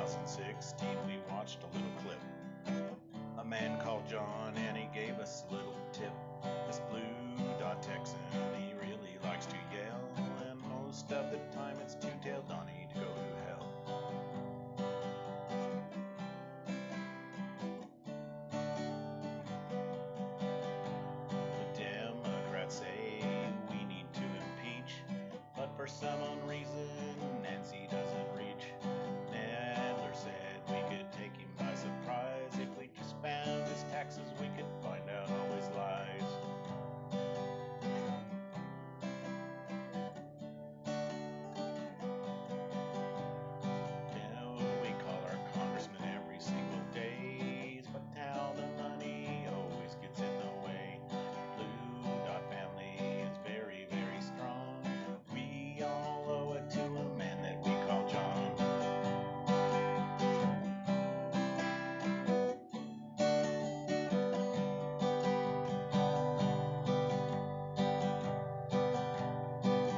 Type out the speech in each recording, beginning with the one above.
2016, we watched a little clip. A man called John and he gave us a little tip. This blue dot Texan, he really likes to yell, and most of the time it's two-tailed Donnie to go to hell. The Democrats say we need to impeach, but for some unknown reason Nancy doesn't reach. Nadler said we could take him by surprise. If we just found his taxes, we could find out all his lies. We call our congressman every single day, but now the money always gets in the way. Blue Dot family is very, very strong. We all owe it to a man that we call John.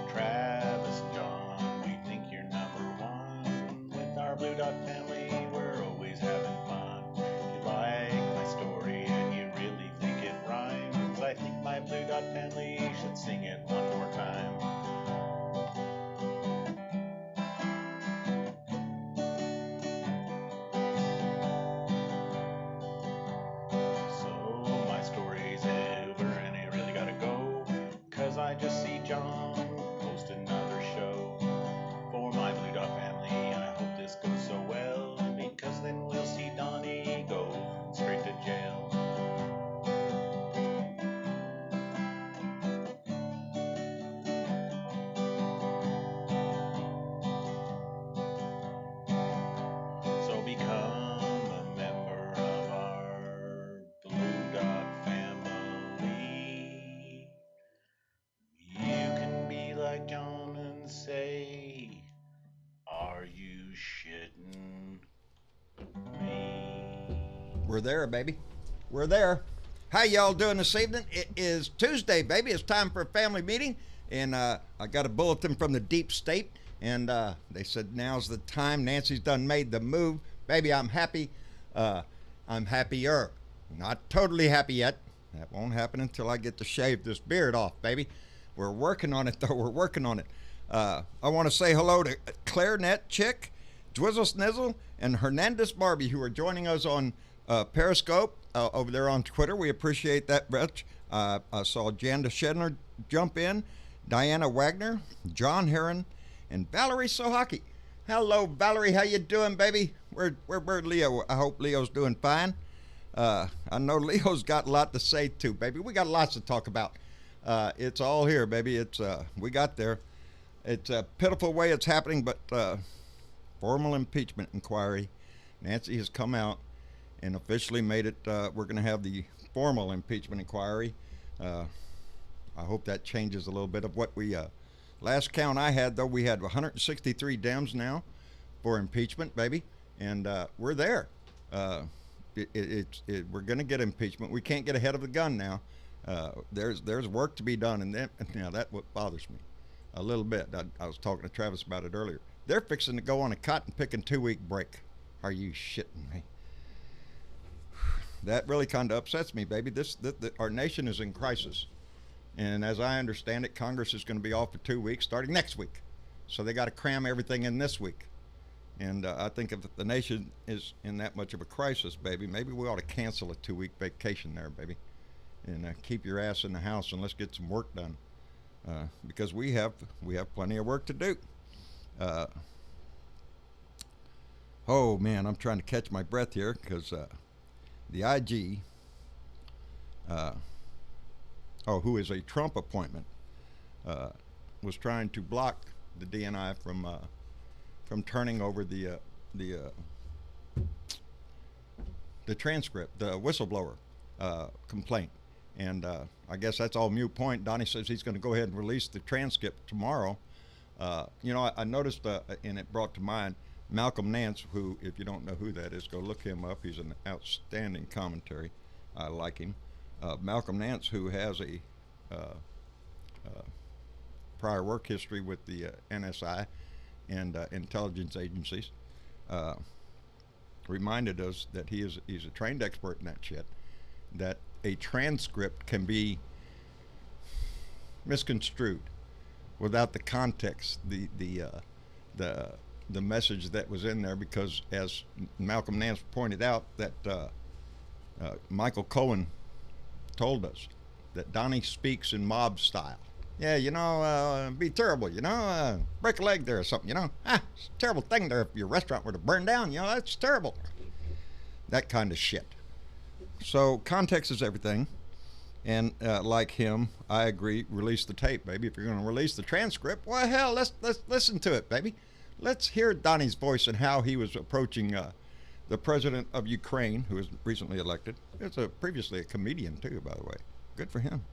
Travis, John, we think you're number one. With our Blue Dot family, we're always having fun. You like my story and you really think it rhymes. I think my Blue Dot family should sing it one more time. So my story's over and I really gotta go, 'cause I just see John post another show. For my Blue Dot family, I hope this goes so well, because then we'll see Donnie go straight to jail. So become a member of our Blue Dot family. You can be like John and say, "Are you shitting me?" We're there, baby. We're there. How y'all doing this evening? It is Tuesday, baby. It's time for a family meeting. And I got a bulletin from the deep state. And they said now's the time. Nancy's done made the move. Baby, I'm happy. I'm happier. Not totally happy yet. That won't happen until I get to shave this beard off, baby. We're working on it, though. We're working on it. I want to say hello to Clarinet Chick, Dwizzle Snizzle, and Hernandez Barbie, who are joining us on Periscope over there on Twitter. We appreciate that, Rich. I saw Janda Shedler jump in, Diana Wagner, John Heron, and Valerie Sohaki. Hello, Valerie. How you doing, baby? Where's Leo? I hope Leo's doing fine. I know Leo's got a lot to say, too, baby. We got lots to talk about. It's all here, baby. It's we got there. It's a pitiful way it's happening, but formal impeachment inquiry. Nancy has come out and officially made it. We're going to have the formal impeachment inquiry. I hope that changes a little bit of what we. Last count I had, though, we had 163 Dems now for impeachment, baby, and we're there. We're going to get impeachment. We can't get ahead of the gun now. There's work to be done, and that's what bothers me a little bit. I was talking to Travis about it earlier. They're fixing to go on a cotton picking 2-week break. Are you shitting me? That really kind of upsets me, baby. Our nation is in crisis, and as I understand it, Congress is going to be off for 2 weeks starting next week. So they got to cram everything in this week. And I think if the nation is in that much of a crisis, baby, maybe we ought to cancel a 2-week vacation there, baby, and keep your ass in the house and let's get some work done, because we have plenty of work to do. Oh man, I'm trying to catch my breath here because the IG, who is a Trump appointment, was trying to block the DNI from turning over the transcript, the whistleblower complaint. And I guess that's all moot point. Donnie says he's going to go ahead and release the transcript tomorrow. I noticed, and it brought to mind Malcolm Nance, who, if you don't know who that is, go look him up. He's an outstanding commentary. I like him. Malcolm Nance, who has a prior work history with the NSI and intelligence agencies. reminded us that he's a trained expert in that shit, that a transcript can be misconstrued without the context, the message that was in there, because as Malcolm Nance pointed out, that Michael Cohen told us that Donnie speaks in mob style. Yeah, it'd be terrible, break a leg there or something, it's a terrible thing there if your restaurant were to burn down, that's terrible. That kind of shit. So context is everything. And like him, I agree, release the tape, baby. If you're going to release the transcript, well, hell, let's listen to it, baby. Let's hear Donnie's voice and how he was approaching the president of Ukraine, who was recently elected. It's previously a comedian, too, by the way. Good for him.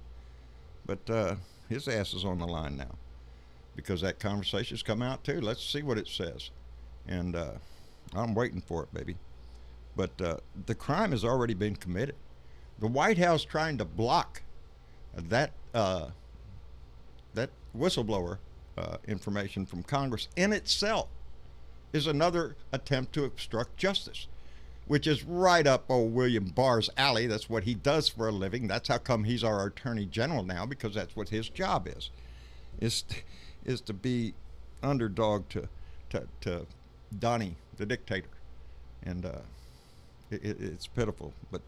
But his ass is on the line now, because that conversation's come out, too. Let's see what it says. And I'm waiting for it, baby. But the crime has already been committed. The White House trying to block that whistleblower information from Congress in itself is another attempt to obstruct justice, which is right up old William Barr's alley. That's what he does for a living. That's how come he's our Attorney General now, because that's what his job is to be underdog to Donnie, the dictator. And it's pitiful, but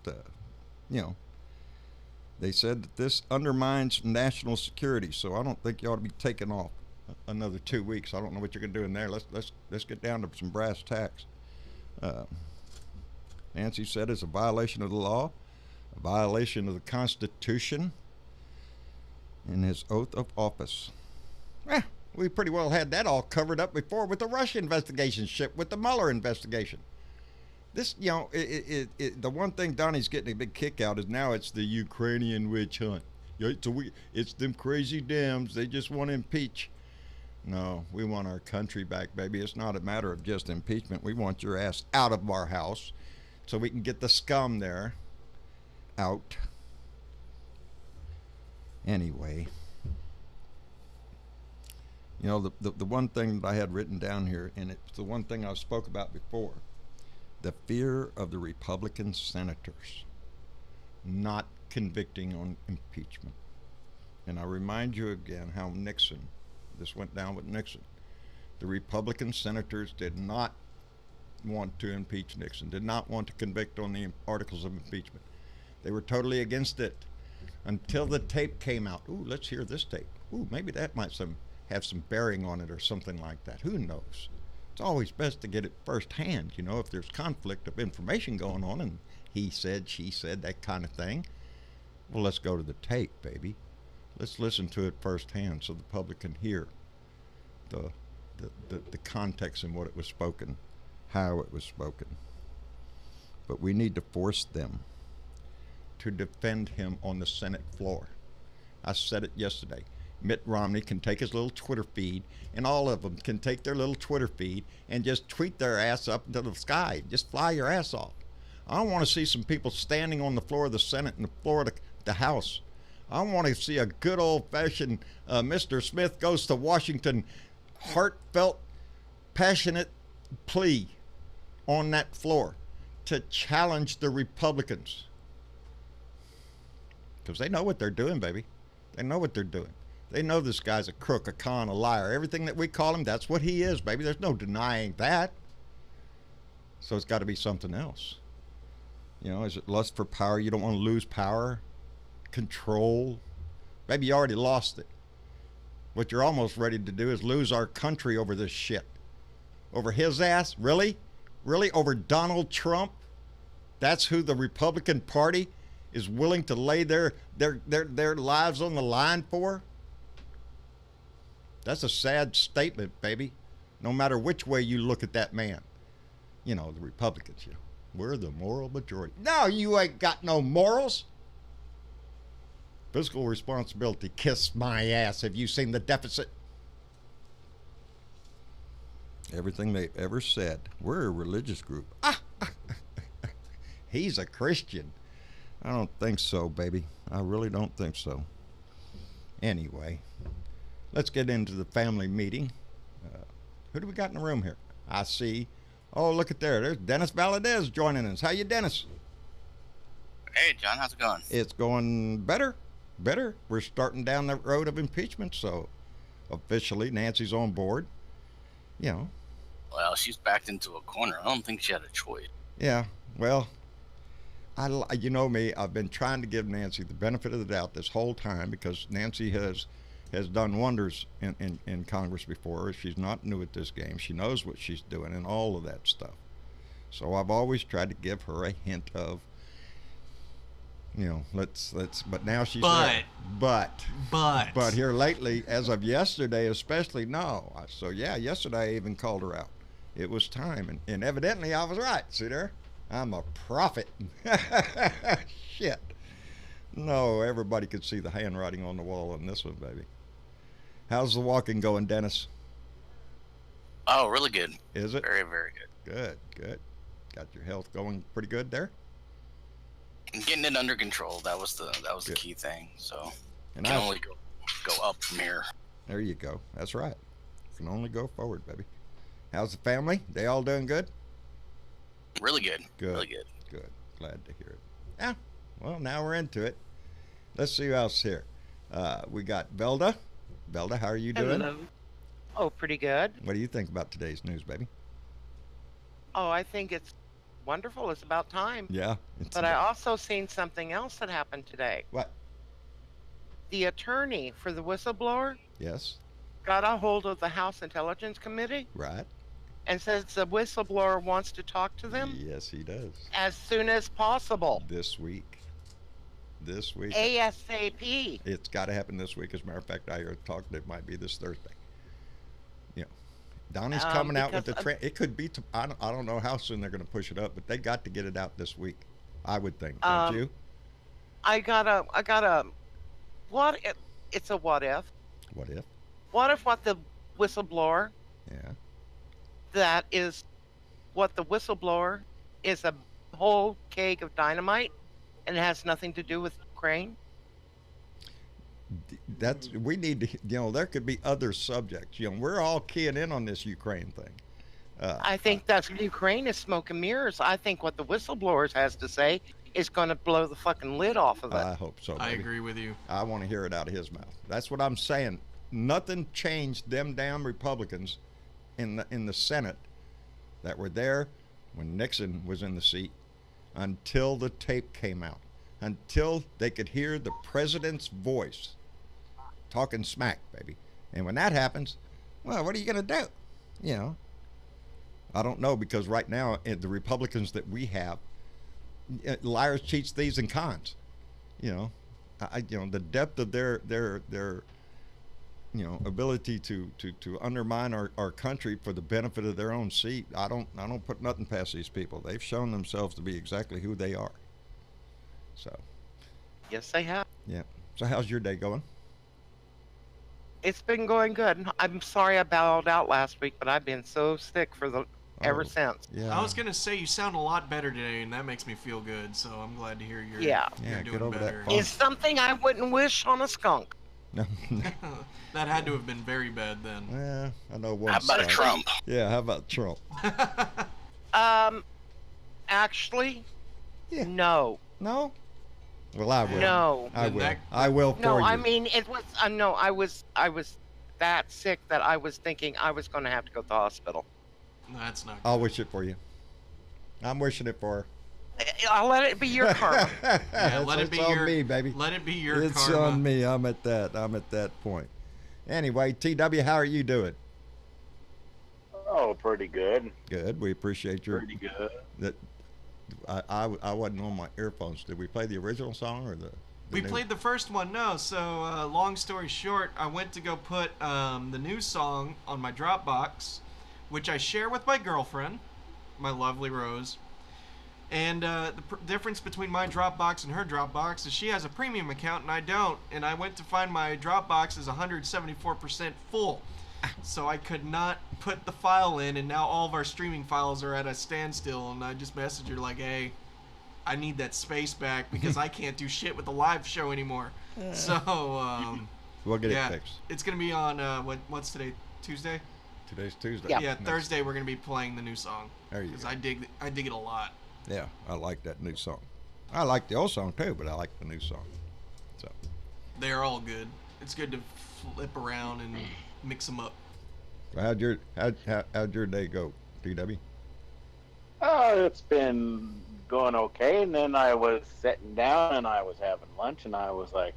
they said that this undermines national security, so I don't think you ought to be taking off another 2 weeks. I don't know what you're going to do in there. Let's get down to some brass tacks. Nancy said it's a violation of the law, a violation of the Constitution, and his oath of office. We pretty well had that all covered up before with the Russia investigation shit, with the Mueller investigation. This, the one thing Donnie's getting a big kick out is now it's the Ukrainian witch hunt. It's them crazy Dems. They just want to impeach. No, we want our country back, baby. It's not a matter of just impeachment. We want your ass out of our house so we can get the scum there out. Anyway, the one thing that I had written down here, and it's the one thing I spoke about before, the fear of the Republican senators not convicting on impeachment. And I remind you again how this went down with Nixon. The Republican senators did not want to impeach Nixon, did not want to convict on the articles of impeachment. They were totally against it until the tape came out. Ooh, let's hear this tape. Ooh, maybe that might have some bearing on it or something like that. Who knows? It's always best to get it firsthand, if there's conflict of information going on and he said, she said, that kind of thing. Well, let's go to the tape, baby. Let's listen to it firsthand so the public can hear the context in what it was spoken, how it was spoken. But we need to force them to defend him on the Senate floor. I said it yesterday. Mitt Romney can take his little Twitter feed, and all of them can take their little Twitter feed and just tweet their ass up into the sky. Just fly your ass off. I don't want to see some people standing on the floor of the Senate and the floor of the House. I want to see a good old-fashioned Mr. Smith goes to Washington, heartfelt, passionate plea on that floor to challenge the Republicans. Because they know what they're doing, baby. They know what they're doing. They know this guy's a crook, a con, a liar. Everything that we call him, that's what he is, baby. There's no denying that. So it's got to be something else. Is it lust for power? You don't want to lose power? Control? Baby, you already lost it. What you're almost ready to do is lose our country over this shit. Over his ass? Really? Really? Over Donald Trump? That's who the Republican Party is willing to lay their lives on the line for? That's a sad statement, baby. No matter which way you look at that man. The Republicans, we're the moral majority. No, you ain't got no morals. Fiscal responsibility. Kiss my ass. Have you seen the deficit? Everything they've ever said. We're a religious group. He's a Christian. I don't think so, baby. I really don't think so. Anyway, let's get into the family meeting. Who do we got in the room here? I see Oh, look at there. There's Dennis Valadez joining us. How you, Dennis? Hey, John, how's it going? It's going better. Better. We're starting down the road of impeachment, so officially Nancy's on board. You know. Well, she's backed into a corner. I don't think she had a choice. Yeah. Well, you know me. I've been trying to give Nancy the benefit of the doubt this whole time because Nancy has done wonders in Congress before. She's not new at this game. She knows what she's doing and all of that stuff. So I've always tried to give her a hint of, you know, let's. But now she's there. But here lately, as of yesterday especially, no. So yeah, yesterday I even called her out. It was time, and evidently I was right. See there? I'm a prophet. Shit. No, everybody could see the handwriting on the wall on this one, baby. How's the walking going, Dennis? Oh, really good. Is it? Very, very good. Good, good. Got your health going pretty good there? And getting it under control. That was the key thing. So And can only go up from here. There you go. That's right. Can only go forward, baby. How's the family? They all doing good? Really good. Good. Really good. Good. Glad to hear it. Yeah. Well, now we're into it. Let's see who else here. We got Belle De. Belle De, how are you doing? Hello. Oh, pretty good. What do you think about today's news, baby? Oh, I think it's wonderful. It's about time. Yeah. But I also seen something else that happened today. What? The attorney for the whistleblower Yes. got a hold of the House Intelligence Committee Right. and says the whistleblower wants to talk to them Yes, he does. as soon as possible. This week. ASAP. It's got to happen this week. As a matter of fact, I heard talk that it might be this Thursday. You know, Donnie's coming out with the it could be. I don't know how soon they're going to push it up, but they got to get it out this week. I would think. Don't you? I got a. What? It's a what if. What if? What if what the whistleblower? Yeah. That is, what the whistleblower is a whole keg of dynamite, and it has nothing to do with Ukraine. That's we need to. You know, there could be other subjects. You know, we're all keying in on this Ukraine thing. I think that's Ukraine is smoke and mirrors. I think what the whistleblowers has to say is going to blow the fucking lid off of it. I hope so. Baby. I agree with you. I want to hear it out of his mouth. That's what I'm saying. Nothing changed them damn Republicans in the Senate that were there when Nixon was in the seat until the tape came out, until they could hear the president's voice talking smack, baby. And when that happens, well, what are you going to do? You know, I don't know, because right now the Republicans that we have, liars, cheats, thieves, and cons. You know, the depth of their ability to undermine our country for the benefit of their own seat. I don't put nothing past these people. They've shown themselves to be exactly who they are. So. Yes, they have. Yeah. So how's your day going? It's been going good. I'm sorry I bowed out last week, but I've been so sick ever since. Yeah. I was gonna say you sound a lot better today, and that makes me feel good. So I'm glad to hear you're Yeah. you're Get doing over that better. funk. It's something I wouldn't wish on a skunk. No. That had to have been very bad then. Yeah, I know one. How about a side. Trump? Yeah, how about Trump? Actually, Yeah. no. No? Well, I will. No. I Then will. that- I will for No, you. I mean, it was, no, I was that sick that I was thinking I was going to have to go to the hospital. That's not. I'll wish it for you. I'm wishing it for her. I'll let it be your karma. Yeah, let it be it's on your me, baby. Let it be your It's karma. on me. I'm at that point. Anyway, TW, how are you doing? Oh, pretty good. Good. We appreciate your. Pretty good. That. I wasn't on my earphones. Did we play the original song or the We new? played the first one, no. So, long story short, I went to go put the new song on my Dropbox, which I share with my girlfriend, my lovely Rose. And the difference between my Dropbox and her Dropbox is she has a premium account and I don't. And I went to find my Dropbox is 174% full. So I could not put the file in, and now all of our streaming files are at a standstill. And I just messaged her like, hey, I need that space back because I can't do shit with the live show anymore. So, We'll get yeah, it fixed. it's going to be on, what's today? Tuesday? Today's Tuesday. Yeah. Yeah, Thursday we're gonna be playing the new song. There you Because go. I dig it a lot. Yeah, I like that new song. I like the old song too, but I like the new song. So They're all good. It's good to flip around and mix them up. how'd your day go, DW? Oh, it's been going okay. And then I was sitting down and I was having lunch and I was like,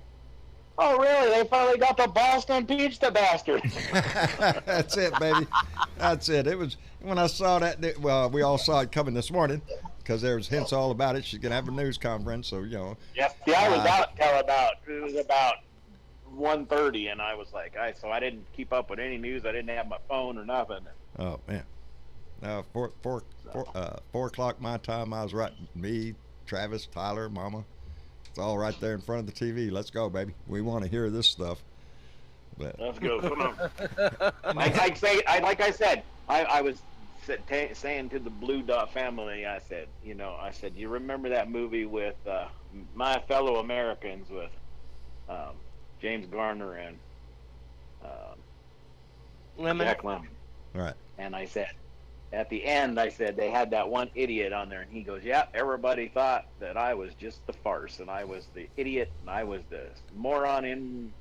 oh, really? They finally got the balls to impeach the bastard. That's it, baby. That's it. It was when I saw that. Well, we all saw it coming this morning because there was hints all about it. She's gonna have a news conference, so you know. Yes, see, I was out till it was about 1:30, and I was like, so I didn't keep up with any news. I didn't have my phone or nothing. Oh man. 4 o'clock my time. I was right. Me, Travis, Tyler, Mama. It's all right there in front of the TV. Let's go, baby. We want to hear this stuff. But Let's go. Come on. like I said, I was saying to the Blue Dot family, I said, you remember that movie with My Fellow Americans with James Garner and Lemon. Jack Lemmon? right. And I said, at the end, I said they had that one idiot on there, and he goes, "Yeah, everybody thought that I was just the farce, and I was the idiot, and I was the moron in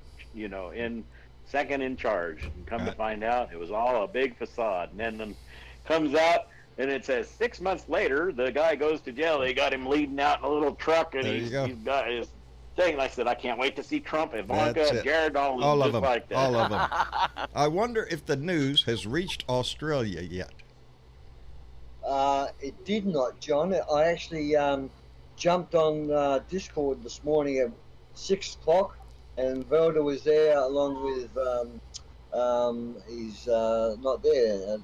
second in charge." And come to find out, it was all a big facade. And then comes out, and it says 6 months later, the guy goes to jail. They got him leading out in a little truck, and he's got his thing. And I said, I can't wait to see Trump, Ivanka, Jared, all of them, like that. All of them. I wonder if the news has reached Australia yet. It did not, John. I actually jumped on Discord this morning at 6 o'clock, and Velda was there along with he's not there.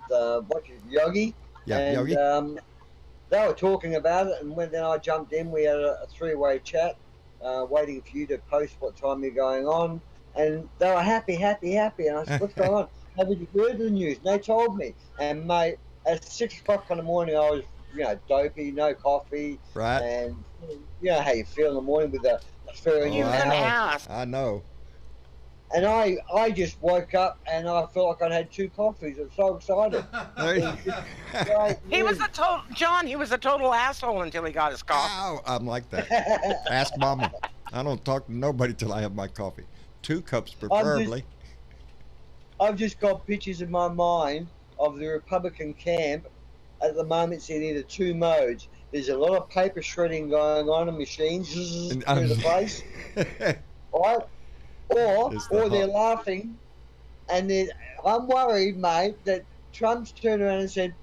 Yogi. Yeah, and, Yogi. They were talking about it, and when then I jumped in, we had a three-way chat, waiting for you to post what time you're going on, and they were happy. And I said, "What's going on? Haven't you heard the news?" And they told me, and mate, at 6 o'clock in the morning, I was, dopey, no coffee, Right. and you know how you feel in the morning with a fur in You your can mouth. ask. I know. And I just woke up and I felt like I'd had 2 coffees. I was so excited. He was a total John. He was a total asshole until he got his coffee. Ow, I'm like that. Ask Mama. I don't talk to nobody till I have my coffee. 2 cups preferably. I've just got pictures in my mind of the Republican camp. At the moment, it's in either 2 modes. There's a lot of paper shredding going on in machines through the place, right? Or they're laughing, and I'm worried, mate, that Trump's turned around and said,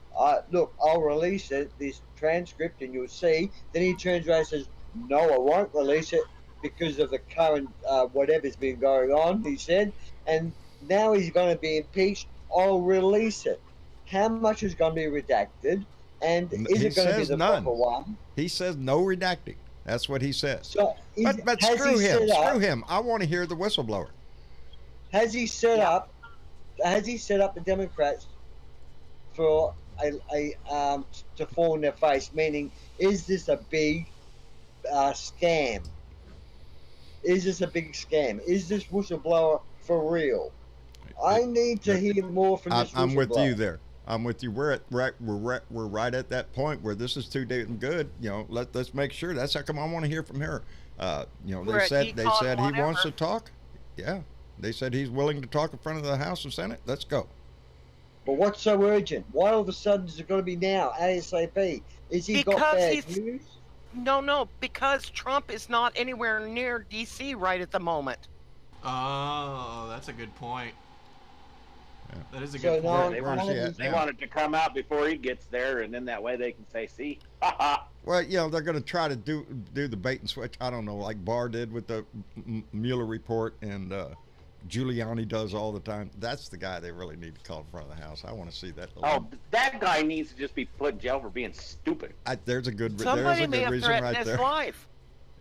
"Look, I'll release this transcript, and you'll see." Then he turns around and says, "No, I won't release it because of the current whatever's been going on," he said, and now he's going to be impeached. I'll release it. How much is going to be redacted, and is it going to be the proper one? He says no redacting. That's what he says. So But screw him. Screw him. I want to hear the whistleblower. Has he set up? Has he set up the Democrats for to fall in their face? Meaning, is this a big scam? Is this a big scam? Is this whistleblower for real? I need to hear more from this whistleblower. I'm with you there. I'm with you. We're right at that point where this is too damn good. Let's make sure. That's how come I want to hear from her. They said he wants to talk. Yeah, they said he's willing to talk in front of the House and Senate. Let's go. But what's so urgent? Why all of a sudden is it going to be now, ASAP? Is he got bad news? No, because Trump is not anywhere near D.C. right at the moment. Oh, that's a good point. Yeah. That is a good point. They want it to come out before he gets there, and then that way they can say, "See, Well, they're going to try to do the bait and switch. I don't know, like Barr did with the Mueller report, and Giuliani does all the time. That's the guy they really need to call in front of the House. I want to see that. That guy needs to just be put in jail for being stupid." There's a good Somebody may have reason right threatened his there. life.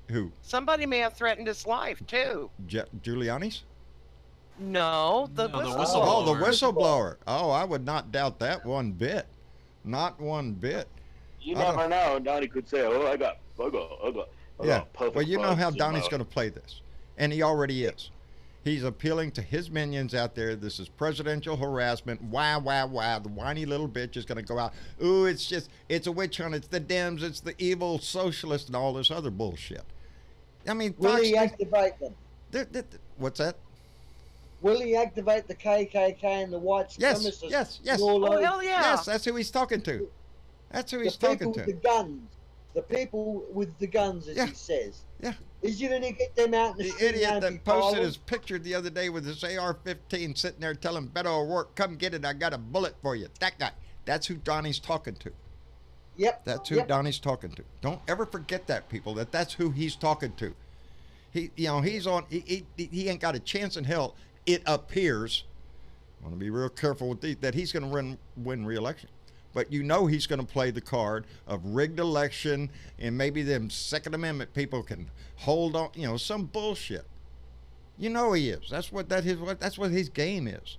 Who? Somebody may have threatened his life too. Giuliani's? No, the whistleblower. Oh, the whistleblower. Oh, I would not doubt that one bit. Not one bit. You never know. Donnie could say, "Oh, I got Yeah. perfect Well, you know how bugs in Donnie's my-" going to play this, and he already is. He's appealing to his minions out there. This is presidential harassment. Why? The whiny little bitch is going to go out. Ooh, it's a witch hunt. It's the Dems. It's the evil socialists and all this other bullshit. I mean, Will Fox he activate them? what's that? Will he activate the KKK and the white Yes, supremacists? yes. Oh, hell yeah. Yes, that's who he's talking to. That's who he's The talking people to. with the guns. The people with the guns, as Yeah. he says. Yeah. Is you going to get them out in the The street idiot and be that posted violent? his picture the other day with his AR-15 sitting there telling Beto O'Rourke, come get it, I got a bullet for you. That guy. That's who Donnie's talking to. Yep. That's who Donnie's talking to. Don't ever forget that, people, that's who he's talking to. He's on, he ain't got a chance in hell, it appears. I want to be real careful with that he's going to win re-election. But he's going to play the card of rigged election, and maybe them Second Amendment people can hold on, some bullshit. He is. That's what his game is.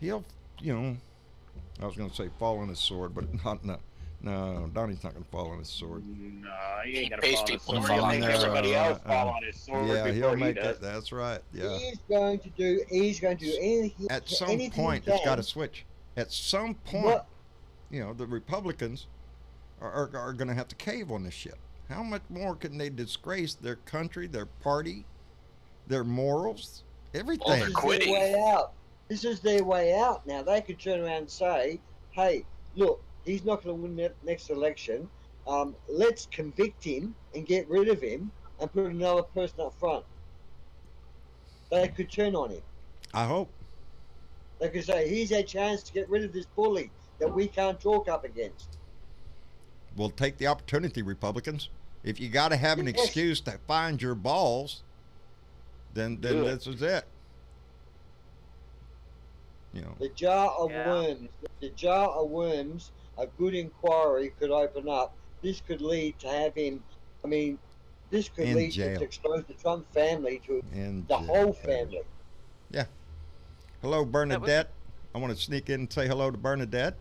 He'll, I was going to say fall on his sword, but no, Donnie's not going to fall on his sword. No, he ain't gonna Pays fall on his people sword. to fall He'll on make their sword. everybody else fall on his sword Yeah, before he'll he make does. it. That's right. Yeah. He's going to do anything. At some anything point, he it's got to can. switch. At some point, What? the Republicans are going to have to cave on this shit. How much more can they disgrace their country, their party, their morals, everything? Well, they're This is quitting. their way out. This is their way out now. They could turn around and say, hey, look, he's not going to win the next election. Let's convict him and get rid of him and put another person up front. They could turn on him. I hope. They could say, here's our chance to get rid of this bully that we can't talk up against. We'll take the opportunity, Republicans. If you got to have an Yes. excuse to find your balls, then Do it. this is it. The jar of Yeah. worms. The jar of worms, a good inquiry could open up. This could lead to have him, this could In lead jail. to expose the Trump family to In the jail, whole baby. family. Hello, Bernadette. I want to sneak in and say hello to Bernadette.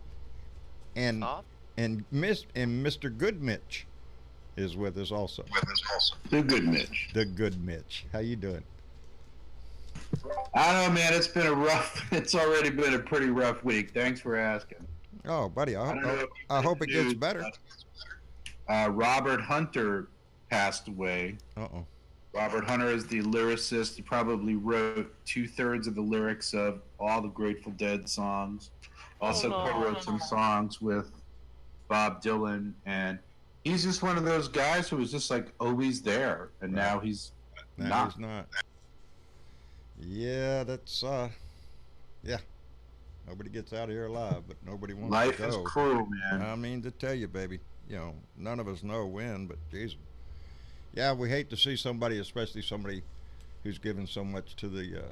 And Off. and Mr. Good Mitch is with us also. The good Mitch. The Good Mitch. How you doing? I don't know, man. It's already been a pretty rough week. Thanks for asking. Oh, buddy, I don't know if you I hope heard it the gets news, better. but, Robert Hunter passed away. Uh-oh. Robert Hunter is the lyricist. He probably wrote 2/3 of the lyrics of all the Grateful Dead songs. Also Oh, no. co-wrote some songs with Bob Dylan, and he's just one of those guys who was just like always there, and Right. now he's No, not. he's not. Yeah, that's yeah. Nobody gets out of here alive, but nobody wants Life to is go. cruel, man. I mean to tell you, baby, none of us know when, but Jesus. Yeah, we hate to see somebody, especially somebody who's given so much to the,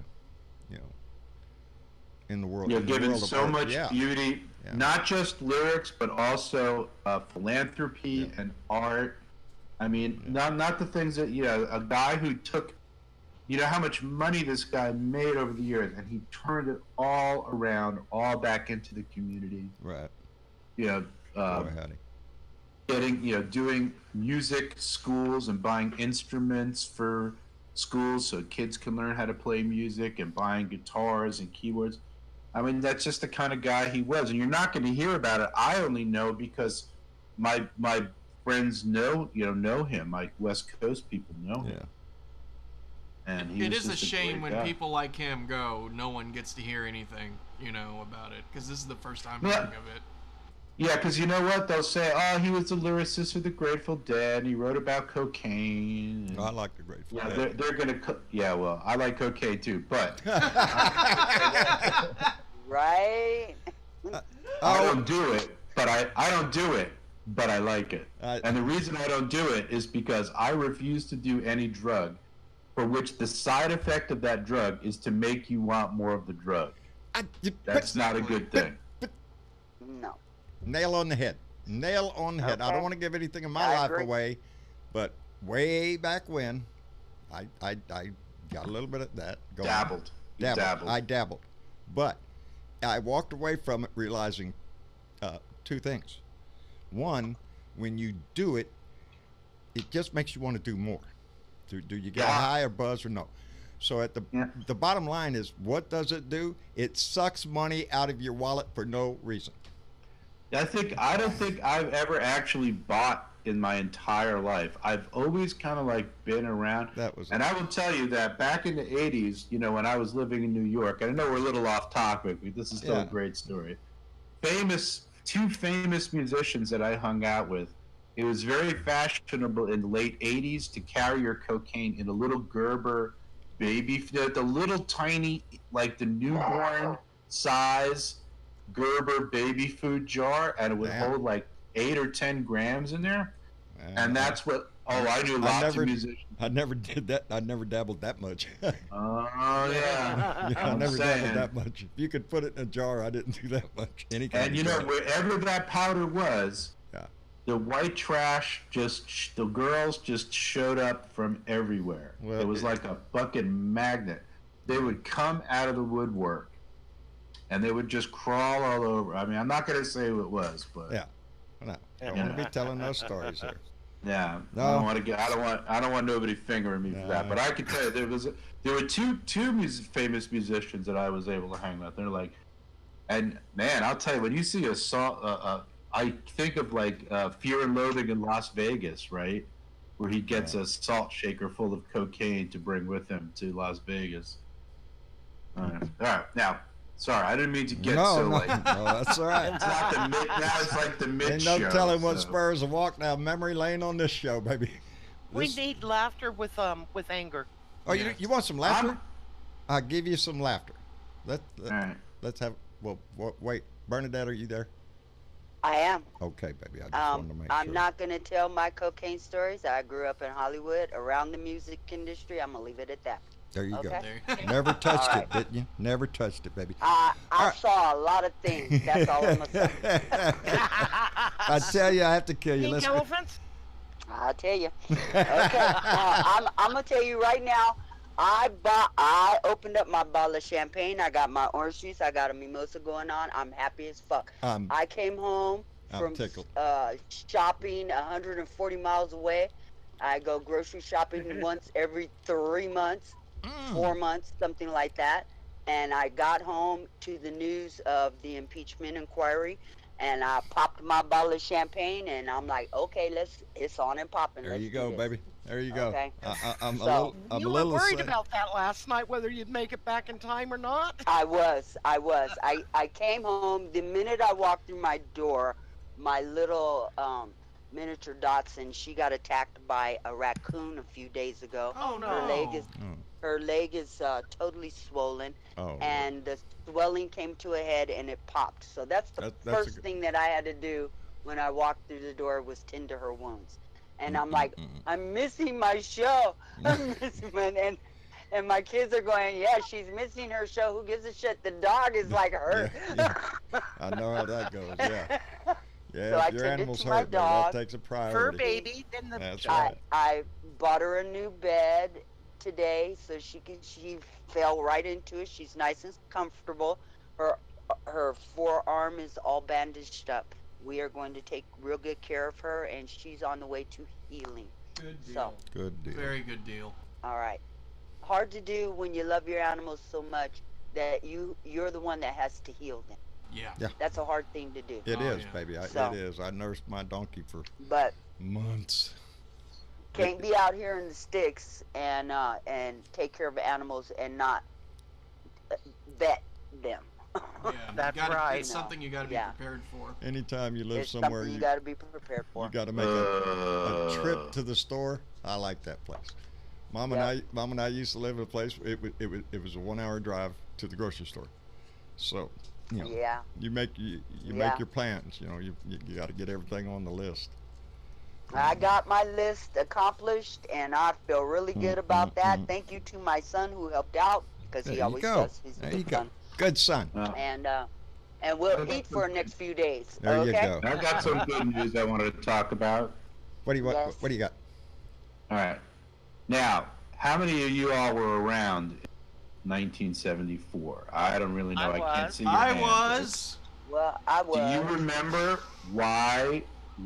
in the world. You're in the given world of so art. much Yeah. beauty, Yeah. not just lyrics, but also philanthropy Yeah. and art. I mean, not the things that, a guy who took, how much money this guy made over the years, and he turned it all around, all back into the community. Right. Boy, howdy. Doing music schools and buying instruments for schools so kids can learn how to play music, and buying guitars and keyboards. I mean, that's just the kind of guy he was, and you're not going to hear about it. I only know because my friends know him. My West Coast people know him. Yeah. And he It was is a just shame great when guy. people like him go, no one gets to hear anything, about it, because this is the first time Yeah. hearing of it. Yeah, because you know what? They'll say, oh, he was the lyricist for the Grateful Dead, and he wrote about cocaine. And, I like the Grateful yeah, Dead. they're going to... Yeah, well, I like cocaine too, but Right? I don't do it, but I don't do it, but I like it. I- And the reason I don't do it is because I refuse to do any drug for which the side effect of that drug is to make you want more of the drug. That's not a good thing. No. Nail on the head. Nail on the head. I don't Okay. want to give anything in my I life agree. away, but way back when, I got a little bit of that going. Dabbled. You dabbled. I dabbled, but I walked away from it realizing two things. One, when you do it, it just makes you want to do more. Do you get Yeah. high or buzz or no? So at the bottom line is, what does it do? It sucks money out of your wallet for no reason. I don't think I've ever actually bought in my entire life. I've always kind of like been around. And I will tell you that back in the 80s, you know, when I was living in New York, and I know we're a little off topic, but this is still a great story. Two famous musicians that I hung out with. It was very fashionable in the late 80s to carry your cocaine in a little Gerber baby, the little tiny, like the newborn size Gerber baby food jar, and it would hold like 8 or 10 grams in there. And that's what, I knew lots of musicians. I never did that. I never dabbled that much. Oh, yeah. I never dabbled that much. If you could put it in a jar, I didn't do that much. And you know, wherever that powder was, the white trash the girls just showed up from everywhere. Well, it was like a fucking magnet. They would come out of the woodwork, and they would just crawl all over. I mean, I'm not going to say who it was, but no, I don't want to be telling those stories here. Yeah, no. I don't want nobody fingering me for that. But I can tell you, there were two famous musicians that I was able to hang with. They're like, and man, I'll tell you, when you see a song, I think of like Fear and Loathing in Las Vegas, right? Where he gets a salt shaker full of cocaine to bring with him to Las Vegas. All right. Now, sorry, I didn't mean to get no, that's all right. It's not the now it's like the Mitch Ain't no show. telling what spurs a walk down memory lane on this show, baby. We need laughter with anger. Oh, you want some laughter? I'll give you some laughter. Let's have. Well, wait, Bernadette, are you there? I am. Okay, baby. I just wanted to make sure. I'm not going to tell my cocaine stories. I grew up in Hollywood, around the music industry. I'm going to leave it at that. There you go. Okay? Never touched it, didn't you? Never touched it, baby. I saw a lot of things. That's all I'm going to say. I tell you, I have to kill you. Pink elephants? I'll tell you. Okay. I'm going to tell you right now. I opened up my bottle of champagne. I got my orange juice. I got a mimosa going on. I'm happy as fuck. I came home from shopping 140 miles away. I go grocery shopping once every 3 months, 4 months, something like that. And I got home to the news of the impeachment inquiry, and I popped my bottle of champagne, and I'm like, okay, it's on and popping. There you go, baby. There you go. Okay. I'm a little worried sad. about that last night, whether you'd make it back in time or not. I was. I came home. The minute I walked through my door, my little miniature Dotson, she got attacked by a raccoon a few days ago. Oh, no. Her leg is totally swollen, and the swelling came to a head and it popped. So that's the first thing that I had to do when I walked through the door was tend to her wounds. And I'm like, I'm missing my show. I'm missing and my kids are going, yeah, she's missing her show. Who gives a shit? The dog is like hurt. Yeah. I know how that goes. Yeah. Yeah, so if your animal's hurt, that takes a priority. Fur baby. Then That's right. I bought her a new bed today, so she fell right into it. She's nice and comfortable. Her forearm is all bandaged up. We are going to take real good care of her, and she's on the way to healing. Good deal. So, good deal. Very good deal. All right. Hard to do when you love your animals so much that you're the one that has to heal them. Yeah. That's a hard thing to do. It is, baby. It is. I nursed my donkey for months. Can't be out here in the sticks and take care of animals and not vet them. Yeah, that's right. It's something you got to be prepared for. Anytime you live it's somewhere, you got to be prepared for. You got to make a trip to the store. I like that place. Mom and I used to live in a place. It was a 1 hour drive to the grocery store. So, you know, you make your plans. You know, you got to get everything on the list. I got my list accomplished, and I feel really good about that. Thank you to my son who helped out because he always does. He's a good son. Good son. And we'll eat for the next few days. There you go. I got some good news I wanted to talk about. What do you got? All right. Now, how many of you all were around in 1974? I don't really know. I can't see your hand. Well, I was. Do you remember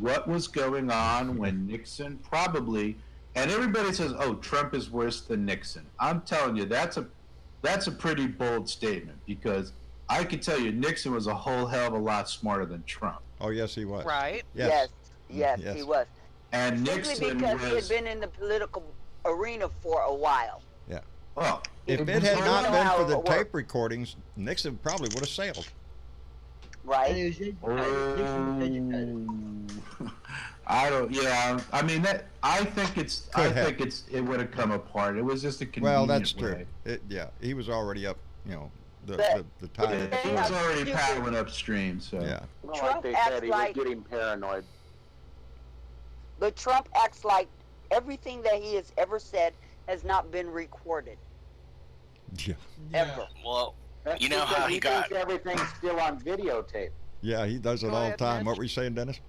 what was going on when Nixon, probably And everybody says, "Oh, Trump is worse than Nixon." I'm telling you, that's a pretty bold statement, because I can tell you Nixon was a whole hell of a lot smarter than Trump. Oh, yes, he was. Right. Yes. Yes, Yes. he was. And Simply Nixon because he had was, been in the political arena for a while. Yeah. well, If it was had all not know been how for it the worked. tape recordings, Nixon probably would have sailed. And Right? he was educated. Nixon was educated. I don't. Yeah, I mean that. I think Could have. it would have come apart. It was just a Well, convenient that's way. true. Yeah, he was already up. The But- tide. It Yeah, was already stupid. paddling upstream. So Yeah. Well, Trump like they acts said, he like- was getting paranoid. But Trump acts like everything that he has ever said has not been recorded. Yeah. Ever. Well, That's You know because how he got- thinks everything's still on videotape. Yeah, he does it Go all the ahead, time. Mitch. What were you saying, Dennis?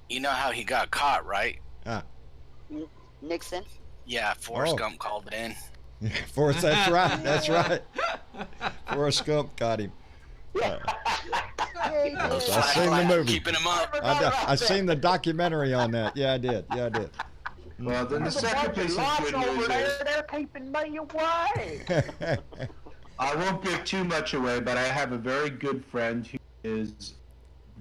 you know how he got caught, right? Nixon. Yeah, Forrest Oh. Gump called in. Forrest, that's right. That's right. Forrest Gump got him. I seen the movie. Keeping him up. I seen the documentary on that. Yeah, I did. Yeah, I did. well, then the second piece of good news is They're keeping me away. I won't give too much away, but I have a very good friend who is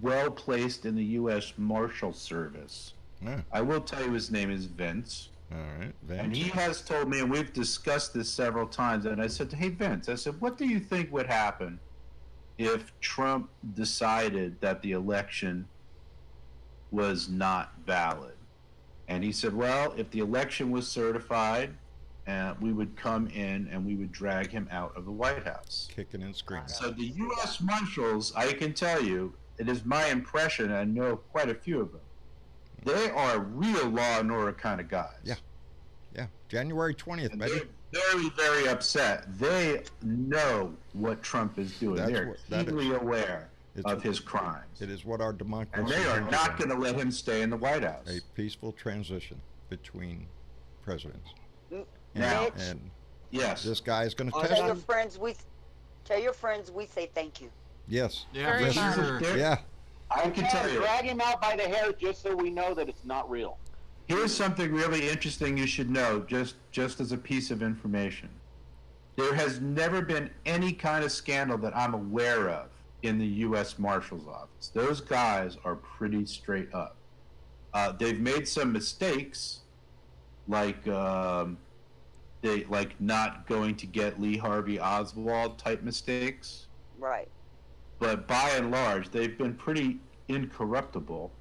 well placed in the U.S. Marshal Service. Yeah. I will tell you his name is Vince. All right, And Vince. he has told me, and we've discussed this several times, and I said, "Hey, Vince," I said, "what do you think would happen if Trump decided that the election was not valid?" And he said, "Well, if the election was certified, we would come in and we would drag him out of the White House." Kicking and screaming. So the U.S. Marshals, I can tell you, it is my impression, and I know quite a few of them, they are real law and order kind of guys. Yeah. Yeah, January 20th, And baby. they're very, very upset. They know what Trump is doing. That's They're what- that keenly is- aware It's- of his crimes. It is what our democracy And they are is. not going to let him stay in the White House. A peaceful transition between presidents. Now, Mitch, And yes. this guy is going to I test tell your it. friends we say thank you. Yes. Yeah, Very for much. sure. There- Yeah. I can tell you. Drag him out by the hair just so we know that it's not real. Here's something really interesting you should know, just as a piece of information. There has never been any kind of scandal that I'm aware of in the U.S. Marshal's Office. Those guys are pretty straight up. They've made some mistakes, like not going to get Lee Harvey Oswald type mistakes. Right. But by and large, they've been pretty incorruptible,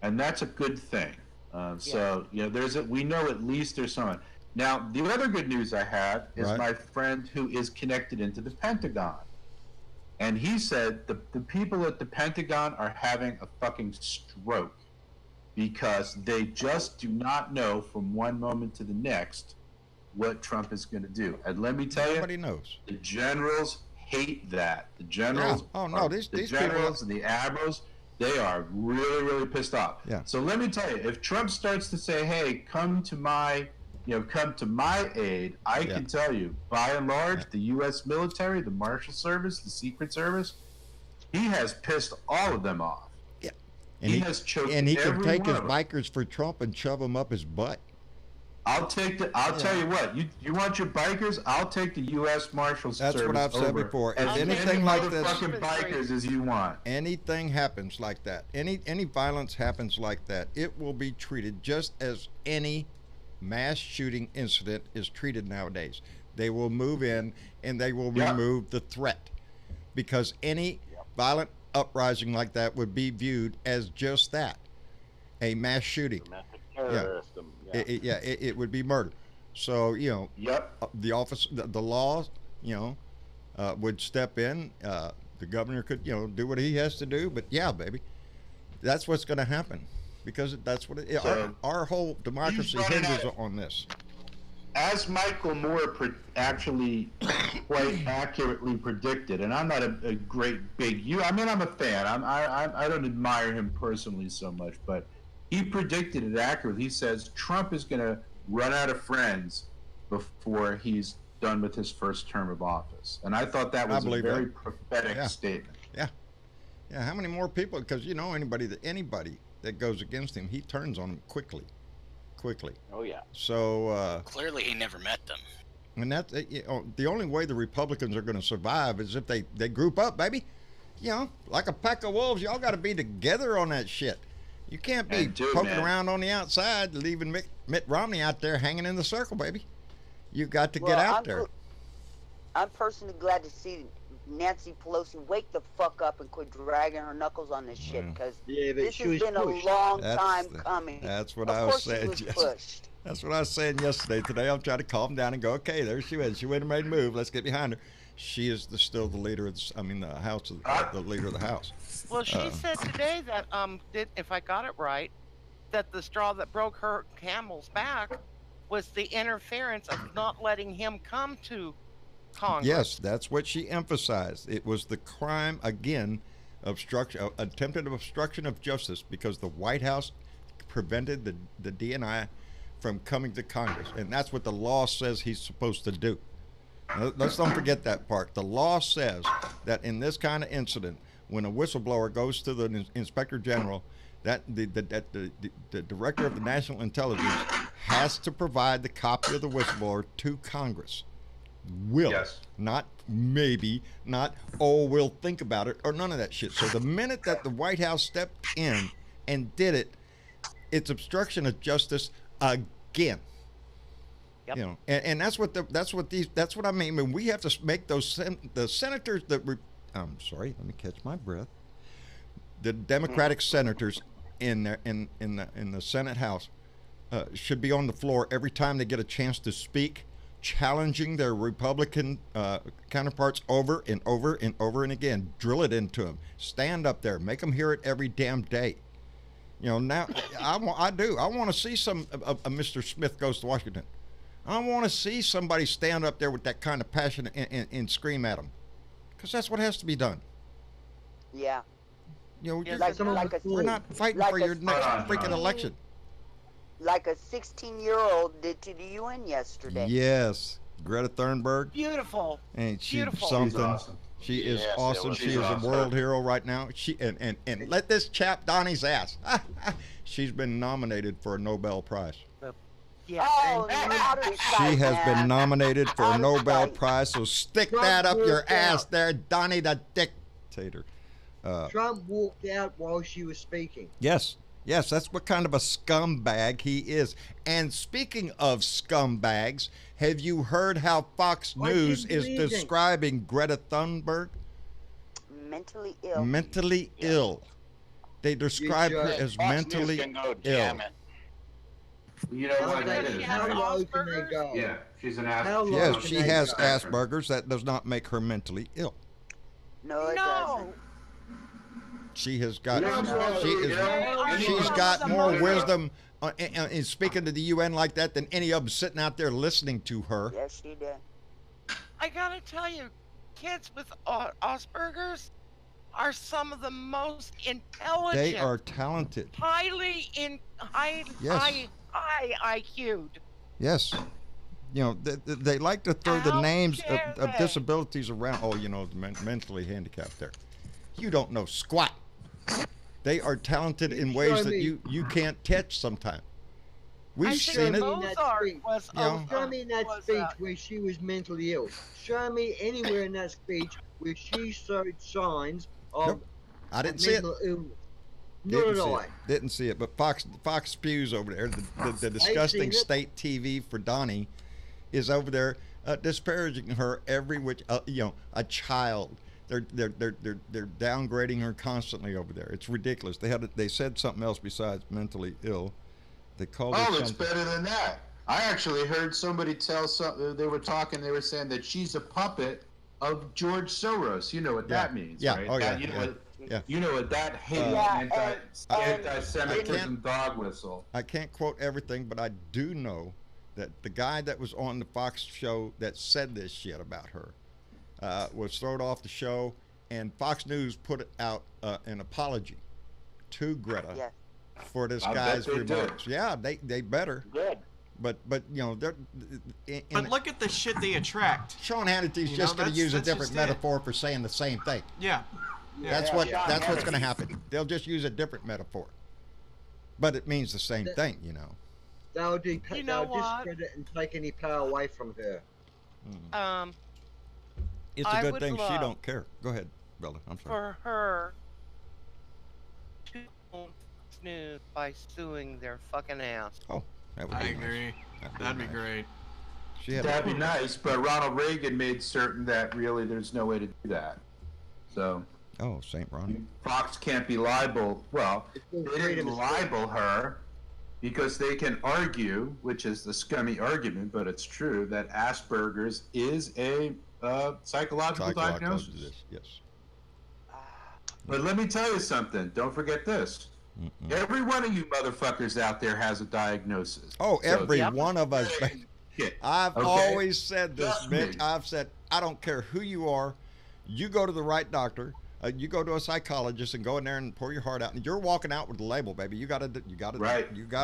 and that's a good thing. So we know at least there's someone. Now, the other good news I have is Right. my friend who is connected into the Pentagon, and he said the people at the Pentagon are having a fucking stroke because they just do not know from one moment to the next what Trump is going to do. And let me tell you, Nobody knows. the generals hate that. The generals, Yeah. Oh, no, these generals and the admirals, they are really, really pissed off. Yeah. So let me tell you, if Trump starts to say, "Hey, come to my aid," I can tell you, by and large, the U.S. military, the Marshal Service, the Secret Service, he has pissed all of them off. Yeah. And He has choked and he can every take one his of them. bikers for Trump and shove them up his butt. I'll tell you what, you want your bikers? I'll take the U.S. Marshals That's Service what I've said over before. If as anything many like this- motherfucking bikers as you want. Anything happens like that, any violence happens like that, it will be treated just as any mass shooting incident is treated nowadays. They will move in and they will Yeah. remove the threat, because any violent uprising like that would be viewed as just that, a mass shooting. Domestic terrorist. It would be murder. So Yep. the law, would step in. The governor could, do what he has to do. But yeah, baby, that's what's going to happen, because that's what So, our whole democracy running hinges out. on this. As Michael Moore actually quite accurately predicted, and I'm not a great big I'm a fan. I don't admire him personally so much, but he predicted it accurately. He says Trump is going to run out of friends before he's done with his first term of office, and I thought that was a believe very that. prophetic Yeah. statement. Yeah, how many more people? Because anybody that goes against him, he turns on him quickly. quickly. Oh yeah. So Clearly, he never met them. and that's the only way the Republicans are going to survive is if they group up, baby. Like a pack of wolves. Y'all got to be together on that shit. You can't be poking around on the outside, leaving Mitt Romney out there hanging in the circle, baby. You got to get out there. I'm personally glad to see Nancy Pelosi wake the fuck up and quit dragging her knuckles on this shit, because this has been a long time coming. That's what I was saying. That's what I was saying yesterday. Today I'm trying to calm down and go, okay, there she went. She went and made a move. Let's get behind her. She is still the leader of the House, the leader of the House. Well, she said today that if I got it right, that the straw that broke her camel's back was the interference of not letting him come to Congress. Yes, that's what she emphasized. It was the crime again, attempted obstruction of justice, because the White House prevented the DNI from coming to Congress, and that's what the law says he's supposed to do. Let's don't forget that part. The law says that in this kind of incident, when a whistleblower goes to the Inspector General, that the Director of the National Intelligence has to provide the copy of the whistleblower to Congress. Not maybe, not, we'll think about it, or none of that shit. So the minute that the White House stepped in and did it, it's obstruction of justice again. Yep. And that's what I mean. When we have to make the senators I'm sorry, let me catch my breath. The Democratic senators in the Senate House should be on the floor every time they get a chance to speak, challenging their Republican counterparts over and over and over and again. Drill it into them. Stand up there. Make them hear it every damn day. Now I want to see some Mr. Smith Goes to Washington. I want to see somebody stand up there with that kind of passion and scream at them, because that's what has to be done. Yeah. We're not fighting for your next freaking election. Like a 16-year-old did to the UN yesterday. Yes, Greta Thunberg. Beautiful. Ain't she Beautiful. something? She's awesome. She is awesome. She is awesome. a world hero right now. And let this chap Donnie's ass. She's been nominated for a Nobel Prize. Yeah. She has been nominated for a Nobel Prize, so stick that up your ass there, Donnie the dictator. Trump walked out while she was speaking. Yes, that's what kind of a scumbag he is. And speaking of scumbags, have you heard how Fox News is describing Greta Thunberg? Mentally ill. Mentally ill. They describe her as mentally ill. You know what that is? How low can they go? Yeah, she's an Asperger's. Yes, she has Asperger's. That does not make her mentally ill. No, it doesn't. She has got. She's got more wisdom in speaking to the UN like that than any of them sitting out there listening to her. Yes, she did. I gotta tell you, kids with Asperger's are some of the most intelligent. They are talented. High IQ'd. Yes. They like to throw the names of disabilities around. Oh, the mentally handicapped there. You don't know squat. They are talented in ways that you can't catch sometimes. We've seen it. Show me in that speech where she was mentally ill. Show me anywhere in that speech where she showed signs of I didn't see it. mental illness. Nor did I. Didn't see it, but Fox Spews over there, the disgusting state TV for Donnie, is over there disparaging her every which a child. They're downgrading her constantly over there. It's ridiculous. They said something else besides mentally ill. They called it something. It's better than that. I actually heard somebody tell something. They were saying that she's a puppet of George Soros. You know what that means, right? Oh, yeah. You know what that hate anti-Semitism dog whistle. I can't quote everything, but I do know that the guy that was on the Fox show that said this shit about her was thrown off the show, and Fox News put out an apology to Greta for this guy's remarks. Yeah, they better. Good. But they're. But look at the shit they attract. Sean Hannity's just going to use a different metaphor for saying the same thing. Yeah. That's what's going to happen. They'll just use a different metaphor, but it means the same thing, They'll You know what? discredit and take any power away from her. It's a I good would thing she love don't care. Go ahead, Bella. I'm sorry. for her to own News by suing their fucking ass. Oh, that would I be agree. nice. That'd be nice. great. She had That'd be nice, but Ronald Reagan made certain that really there's no way to do that. So Oh, St. Ronnie. Fox can't be liable. Well, they didn't libel her because they can argue, which is the scummy argument, but it's true, that Asperger's is a psychological diagnosis. Yes. But let me tell you something. Don't forget this. Every one of you motherfuckers out there has a diagnosis. Oh, So every one of us. I've always said this, Trust Mitch. me. I've said, I don't care who you are. You go to the right doctor. You go to a psychologist and go in there and pour your heart out. And you're walking out with a label, baby. You got a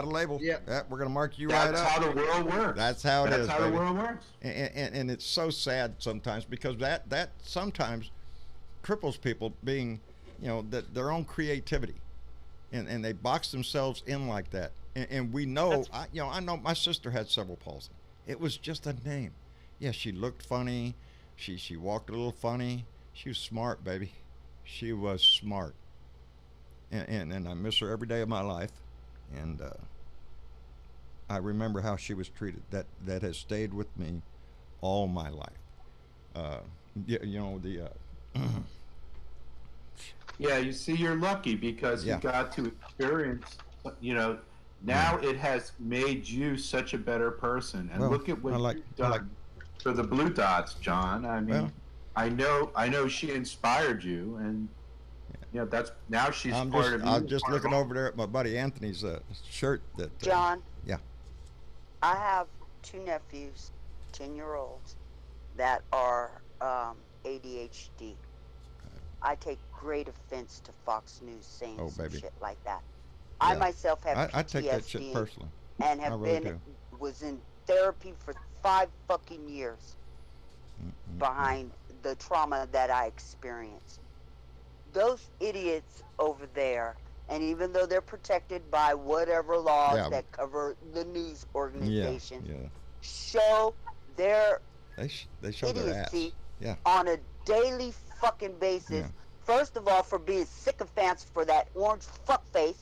label. Yeah. We're gonna mark you That's right up. how the world works. That's how it is, That's how baby. the world works. And it's so sad sometimes because that sometimes cripples people being, their own creativity, and they box themselves in like that. And we know, I know my sister had cerebral palsy. It was just a name. Yeah, she looked funny. She walked a little funny. She was smart, baby. She was smart. And I miss her every day of my life. And I remember how she was treated. That has stayed with me all my life. Yeah, you see, you're lucky because you got to experience, now it has made you such a better person. And look at what you've done for the Blue Dots, John. I mean, I know she inspired you, and that's now she's part of you. I'm just looking over there at my buddy Anthony's shirt. John. Yeah. I have 2 nephews, 10-year-olds, that are ADHD. I take great offense to Fox News saying some shit like that. Yeah. I myself have PTSD. I take that shit personally. And have was in therapy for 5 fucking years behind the trauma that I experienced. Those idiots over there, and even though they're protected by whatever laws that cover the news organizations, show their they show idiocy their ass. On a daily fucking basis. First of all, for being sycophants for that orange fuckface.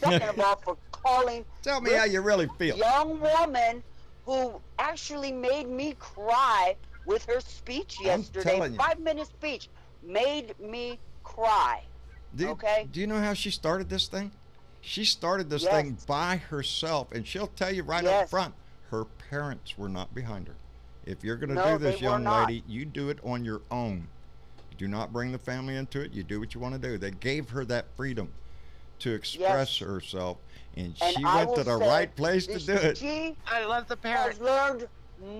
Second of all, for calling Tell me how you really feel. Young woman who actually made me cry with her speech yesterday. 5-minute speech made me cry. Do you know how she started this thing? She started this thing by herself, and she'll tell you right up front, her parents were not behind her. If you're going to do this, young lady, you do it on your own. Do not bring the family into it. You do what you want to do. They gave her that freedom to express herself, and she went to the right place to do it. I love the parents. Has learned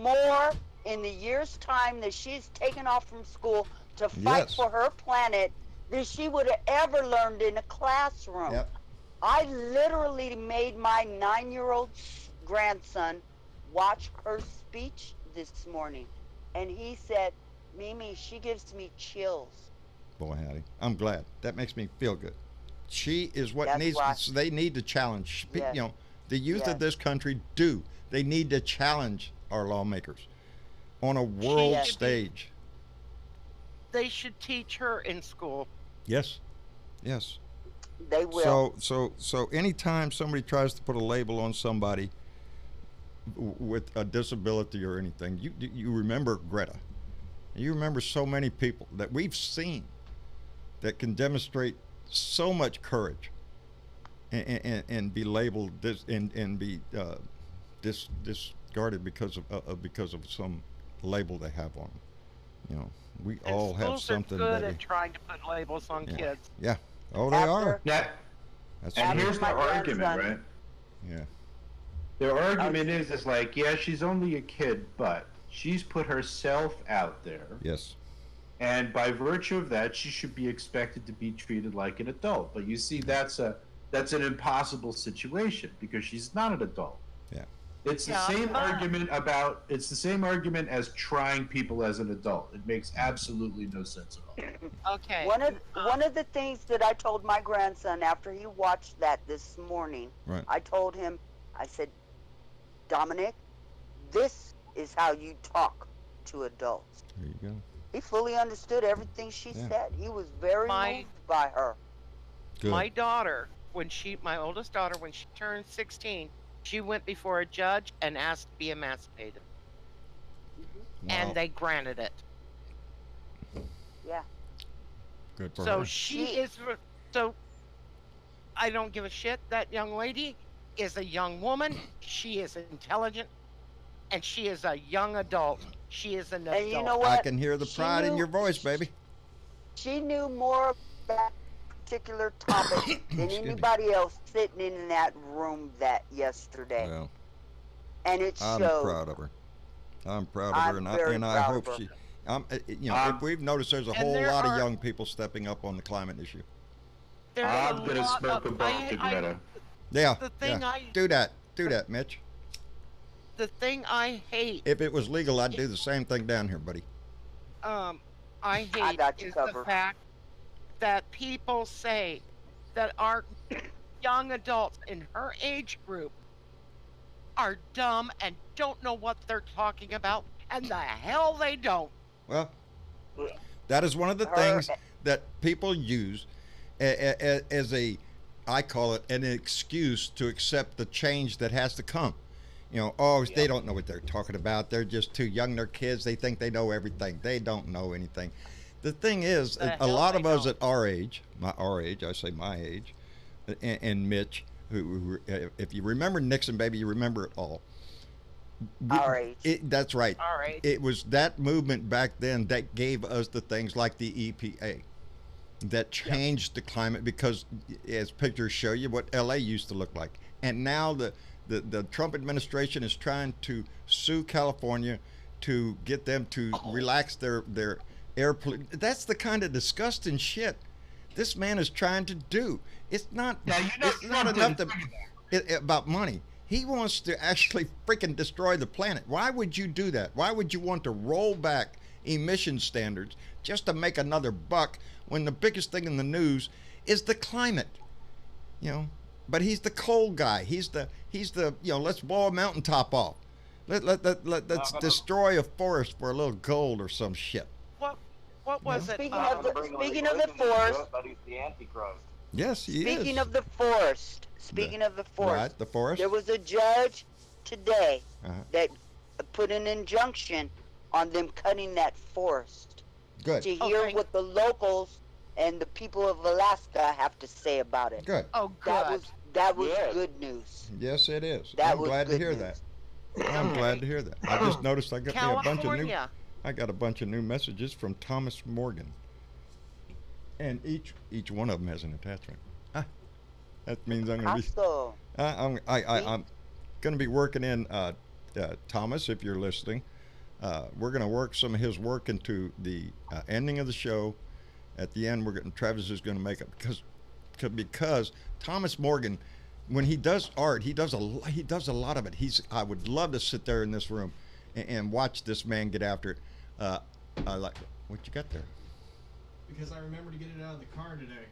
more in the year's time that she's taken off from school to fight for her planet than she would have ever learned in a classroom. I literally made my 9-year-old grandson watch her speech this morning, and he said, Mimi, she gives me chills. Boy, howdy. I'm glad. That makes me feel good. She is what they need to challenge. The youth of this country they need to challenge our lawmakers on a world stage. They should teach her in school. Yes. They will. So anytime somebody tries to put a label on somebody with a disability or anything, you remember Greta. You remember so many people that we've seen that can demonstrate so much courage and be labeled and be discarded because of some label they have on them. We all have something. Schools are good at trying to put labels on kids. Yeah. Oh, they are. And here's the argument, right? Yeah. Their argument is like, she's only a kid, but she's put herself out there. Yes. And by virtue of that, she should be expected to be treated like an adult. But you see, that's an impossible situation because she's not an adult. Yeah. It's the same argument it's the same argument as trying people as an adult. It makes absolutely no sense at all. Okay. One of the things that I told my grandson after he watched that this morning, I told him, I said, Dominic, this is how you talk to adults. There you go. He fully understood everything she said. He was very moved by her. Good. My daughter, my oldest daughter, when she turned 16, she went before a judge and asked to be emancipated. Wow. And they granted it. Yeah. Good for So her. she is, so I don't give a shit. That young lady is a young woman. She is intelligent. And she is a young adult. She is an adult. And you know what? I can hear the pride in your voice, baby. She knew more about that particular topic than anybody else sitting in that room yesterday. Well, and it showed. I'm proud of her. I'm proud of her, and I hope she. If we've noticed, there's a whole lot of young people stepping up on the climate issue. I'm gonna smoke a bone to Greta. Yeah. The thing do that, Mitch. The thing I hate. If it was legal, I'd do the same thing down here, buddy. I hate is the fact that people say that our young adults in her age group are dumb and don't know what they're talking about, and the hell they don't. Well, that is one of the things that people use as I call it, an excuse to accept the change that has to come. They don't know what they're talking about. They're just too young. They're kids. They think they know everything. They don't know anything. The thing is, a lot of us at our age, I say my age, and Mitch, who if you remember Nixon, baby, you remember it all. Our age. That's right. Our age. It was that movement back then that gave us the things like the EPA that changed the climate, because as pictures show you what LA used to look like. And now the Trump administration is trying to sue California to get them to relax their air pollution. That's the kind of disgusting shit this man is trying to do. It's not it's not enough about money. He wants to actually freaking destroy the planet. Why would you do that? Why would you want to roll back emission standards just to make another buck when the biggest thing in the news is the climate? But he's the coal guy. He's the let's blow a mountaintop off. Let's destroy a forest for a little gold or some shit. What was it? Speaking of the forest, the Antichrist. Yes, he is. Speaking of the forest, right, the forest. There was a judge today that put an injunction on them cutting that forest. Good. To hear what the locals and the people of Alaska have to say about it. Good. Oh, good. That was good news. Yes, it is. That I'm was glad to good hear news. that. I'm glad to hear that. I just noticed I got California. I got a bunch of new messages from Thomas Morgan, and each one of them has an attachment. That means I'm going to be working in Thomas, if you're listening. We're going to work some of his work into the ending of the show. At the end, Travis is going to make it because Thomas Morgan, when he does art, he does a lot of it. I would love to sit there in this room and watch this man get after it. I like what you got there. Because I remember to get it out of the car today.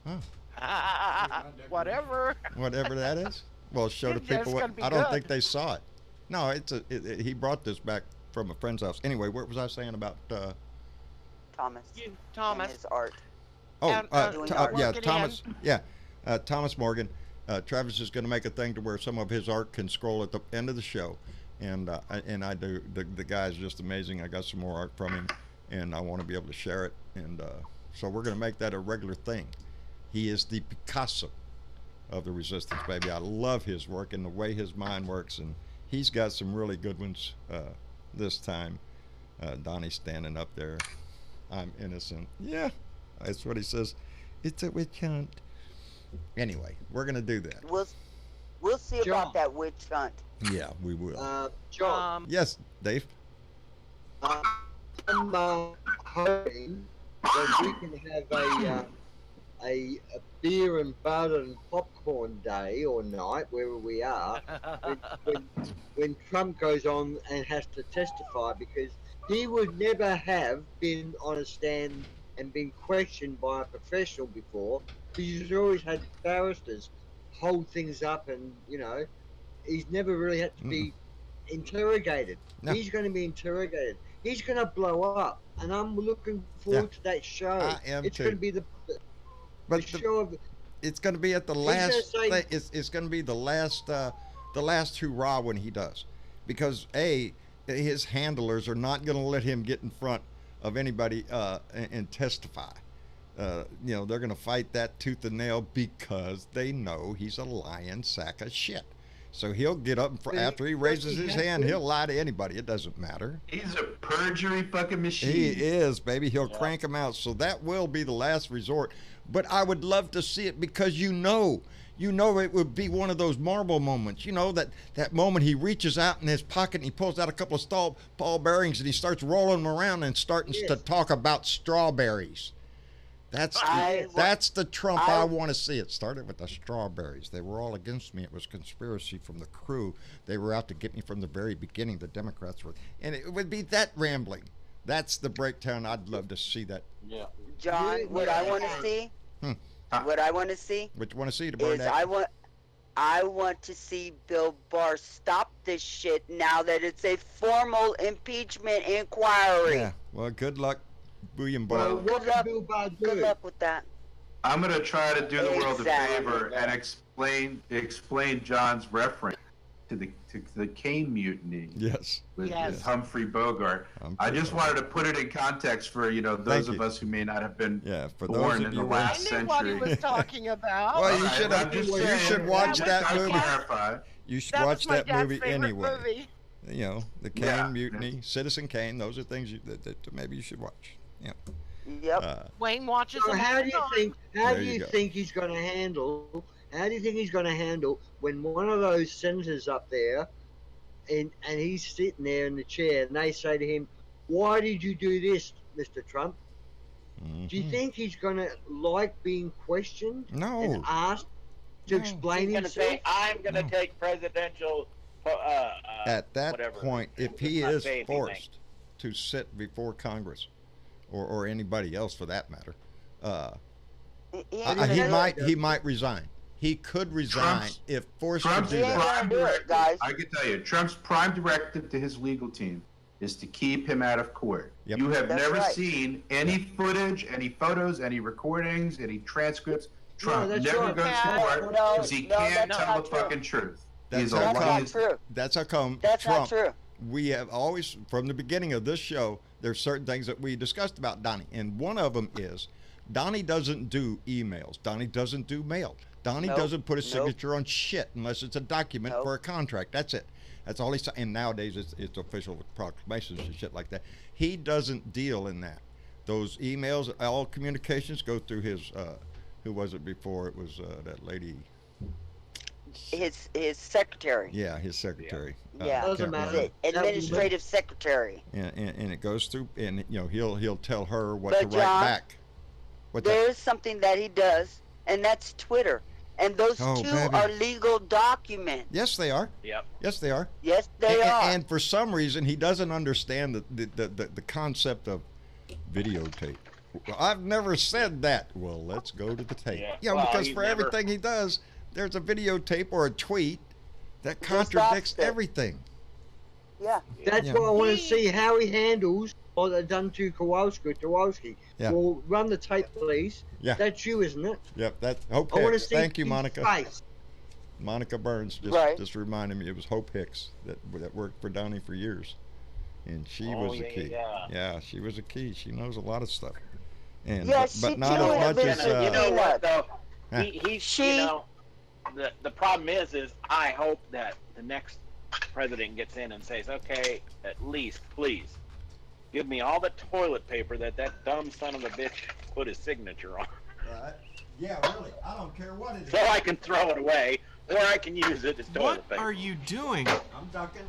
Oh. Whatever that is. Well, show the people what. I don't think they saw it. No, he brought this back from a friend's house. Anyway, what was I saying about Thomas? Thomas. And his art. Thomas. Yeah, Thomas Morgan. Travis is going to make a thing to where some of his art can scroll at the end of the show, and I do. The guy's just amazing. I got some more art from him, and I want to be able to share it, and so we're going to make that a regular thing. He is the Picasso of the resistance, baby. I love his work and the way his mind works, and he's got some really good ones this time. Donnie's standing up there. I'm innocent. Yeah, that's what he says. It's a witch hunt. Anyway, we're going to do that. We'll see about that witch hunt. Yeah, we will. John. Yes, Dave. I'm hoping that we can have a beer and butter and popcorn day or night, wherever we are, when Trump goes on and has to testify, because he would never have been on a stand and been questioned by a professional before, because he's always had barristers hold things up and, he's never really had to be interrogated. No. He's going to be interrogated. He's going to blow up, and I'm looking forward to that show. I am it's too. going to be the show of. It's going to be at the last. It's going to be the last hurrah when he does, because his handlers are not going to let him get in front of anybody and testify. They're going to fight that tooth and nail because they know he's a lying sack of shit. So he'll get up after he raises his hand. He'll lie to anybody. It doesn't matter. He's a perjury fucking machine. He is, baby. He'll crank them out. So that will be the last resort. But I would love to see it because it would be one of those marble moments. That moment he reaches out in his pocket and he pulls out a couple of ball bearings and he starts rolling them around and starting to talk about strawberries. That's the Trump I want to see. It started with the strawberries. They were all against me. It was conspiracy from the crew. They were out to get me from the very beginning. The Democrats were. And it would be that rambling. That's the breakdown. I'd love to see that. Yeah. John, what I want to see, what I want to see, what you want to see, the is Bernadette? I want to see Bill Barr stop this shit now that it's a formal impeachment inquiry. Yeah. Well, good luck, William Barr. Well, what did Bill Barr do? Good luck with that. I'm gonna try to do the world a Exactly. favor and explain John's reference to the Kane mutiny. Yes. With Yes. Humphrey Bogart. I just wanted to put it in context for those of us who may not have been for born those of in you the who last I knew what he century. was talking about. Well, You should watch that movie. Clarify. You should That watch was my that dad's movie favorite anyway. movie. The Kane mutiny, Citizen Kane. Those are things that maybe you should watch. Yeah. Yep. Wayne watches So them all how the do you time. think? How There do you you go. think he's going to handle? How do you think he's going to handle when one of those senators up there, and he's sitting there in the chair, and they say to him, "Why did you do this, Mr. Trump?" Do you think he's going to like being questioned No. and asked to No. explain He's going to himself? say, I'm going to take presidential. At that whatever. point, if he Not is say anything. forced to sit before Congress, or anybody else for that matter, he might resign. He could resign if forced to do that. prime do it, directive, guys. I can tell you, Trump's prime directive to his legal team is to keep him out of court. Yep. You have That's never right. seen any footage, any photos, any recordings, any transcripts. Trump that's never right. goes to court No, because he no, can't that's tell not the true. fucking truth. That's He's how a That's come- liar. not true. That's how come That's Trump. not true. We have always, from the beginning of this show, there's certain things that we discussed about Donnie, and one of them is Donnie doesn't do emails. Donnie doesn't do mail. Donnie Nope. doesn't put his Nope. signature on shit unless it's a document Nope. for a contract. That's it. That's all he's. And nowadays it's official proclamations and shit like that. He doesn't deal in that. Those emails, all communications go through his. Who was it before? It was that lady. His secretary. Yeah, his secretary. Yeah. Doesn't can't matter. remember. Administrative secretary. And it goes through, and he'll tell her what But to write John, back. What's that? There's something that he does, and that's Twitter. And those Oh, two baby. are legal documents. Yes, they are. Yep. Yes, they are. Yes, they are. And for some reason, he doesn't understand the concept of videotape. Well, I've never said that. Well, let's go to the tape. Yeah. Well, because he's for never- everything he does, there's a videotape or a tweet that Just contradicts opposite. everything. Yeah. That's Yeah. what I want to see how he handles what they've done to Kowalski. Yeah. Well, run the tape, please. Yeah. That's you, isn't it? Yep, that's Hope I want to Hicks. see Thank you, his Monica. face. Monica Burns Right. just reminded me it was Hope Hicks that worked for Donnie for years, and she Oh, was a yeah, key. yeah. She was a key. She knows a lot of stuff, and Yeah, but she not do as have much it, as but You know what though? Huh. He's you know the problem is I hope that the next president gets in and says, okay, at least please give me all the toilet paper that dumb son of a bitch put his signature on, Right. Yeah, really. I don't care what it is. so I can throw it away or I can use it as toilet What paper. are you doing? I'm ducking.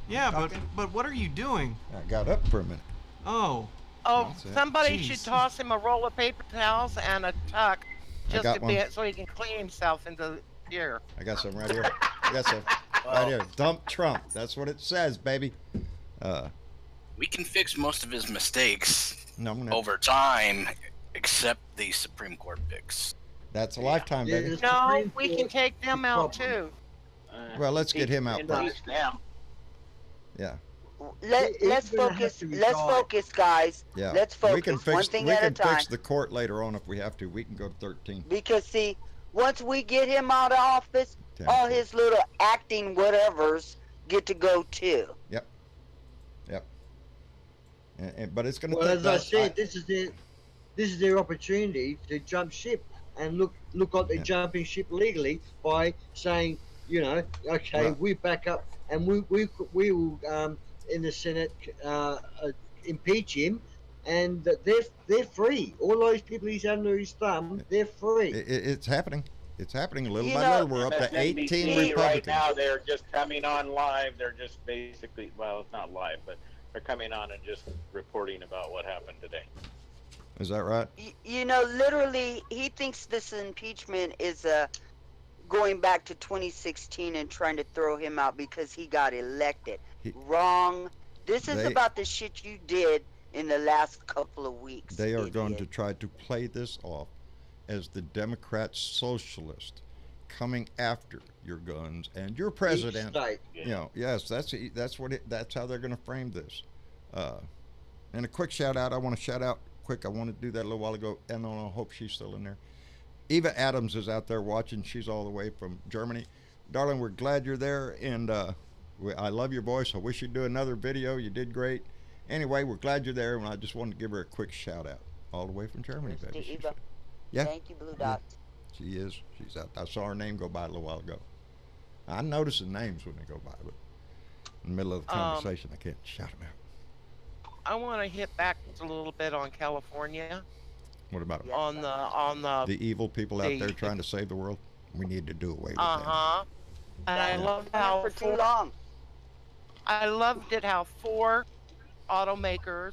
Yeah, Talking. but what are you doing? I got up for a minute. Oh, Oh, That's it. somebody Jeez. should toss him a roll of paper towels and a tuck just got to be one. so he can clean himself in the ear. I got some right here. I got some right here. Dump Trump. That's what it says, baby. We can fix most of his mistakes No, I'm gonna, over time, except the Supreme Court picks. that's a lifetime, Yeah, baby. the No, Supreme we can Court take them out problem. too. Well, let's get him out Impeached now. Yeah. Let's focus. Let's focus, guys. Yeah. Let's focus. We can one thing at a time. fix the court later on if we have to. We can go to 13. Because see, once we get him out of office, all his little acting whatevers get to go too. Yep. But it's going to. Well, as I said, this is their opportunity to jump ship and look like they're jumping ship legally by saying, okay, Right. we back up and we will in the Senate impeach him, and they're free. All those people he's under his thumb, they're free. It's happening. It's happening little by little. We're up to 18 Republicans. Right now, they're just coming on live. They're just basically, well, it's not live, but they're coming on and just reporting about what happened today. Is that right? Literally, he thinks this impeachment is going back to 2016 and trying to throw him out because he got elected. Wrong. This is about the shit you did in the last couple of weeks. They are going to try to play this off as the Democrat socialist coming after your guns and your president. Yes, that's how they're going to frame this. And a quick shout out. I want to shout out quick. I wanted to do that a little while ago, and I hope she's still in there. Eva Adams is out there watching. She's all the way from Germany. Darling, we're glad you're there, and I love your voice. I wish you'd do another video. You did great. Anyway, we're glad you're there, and I just wanted to give her a quick shout out all the way from Germany, baby. Eva. Yeah. Thank you, Blue Dots. She is. She's out. I saw her name go by a little while ago. I'm noticing names when they go by, but in the middle of the conversation, I can't shout them out. I want to hit back a little bit on California. What about them? On the evil people out there trying to save the world? We need to do away with them. And I love how for too long. I loved it how 4 automakers,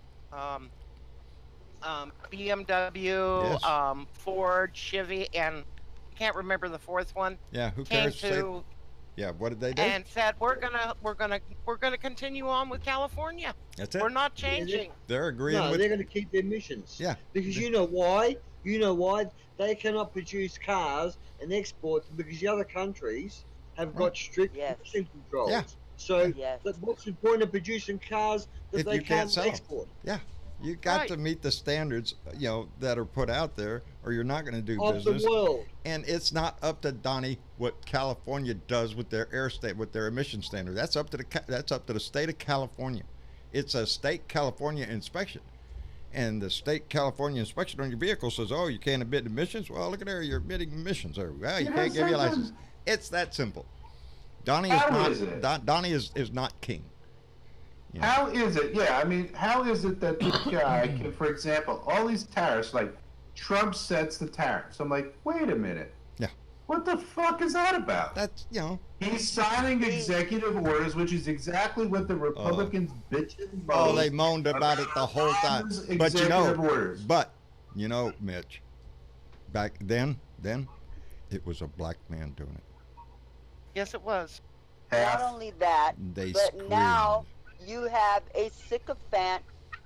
BMW, Yes. Ford, Chevy, and I can't remember the fourth one. Yeah, who cares? Yeah, what did they do? And said we're gonna continue on with California. That's it. We're not changing. They're agreeing No, with. they're going to keep their missions. Yeah. Because you know why? They cannot produce cars and export them because the other countries have got strict emission controls. Yeah. So what's the point of producing cars that If they you can't sell 'em. export? Yeah. You got to meet the standards, that are put out there, or you're not going to do Of business. the world. And it's not up to Donnie what California does with their with their emission standard. That's up to the state of California. It's a state California inspection, and the state California inspection on your vehicle says, "Oh, you can't emit emissions." Well, look at there, you're emitting emissions. Or well, you can't give you a license. It's that simple. Donnie is not king. How is it? Yeah, I mean, how is it that this guy can, for example, all these tariffs, like Trump sets the tariffs. I'm like, wait a minute. Yeah. What the fuck is that about? That's, He's signing executive orders, which is exactly what the Republicans bitched and moaned. Oh, they moaned about it the whole time. But orders. Mitch, back then, it was a black man doing it. Yes, it was. Not only that, They but screamed. now you have a sycophant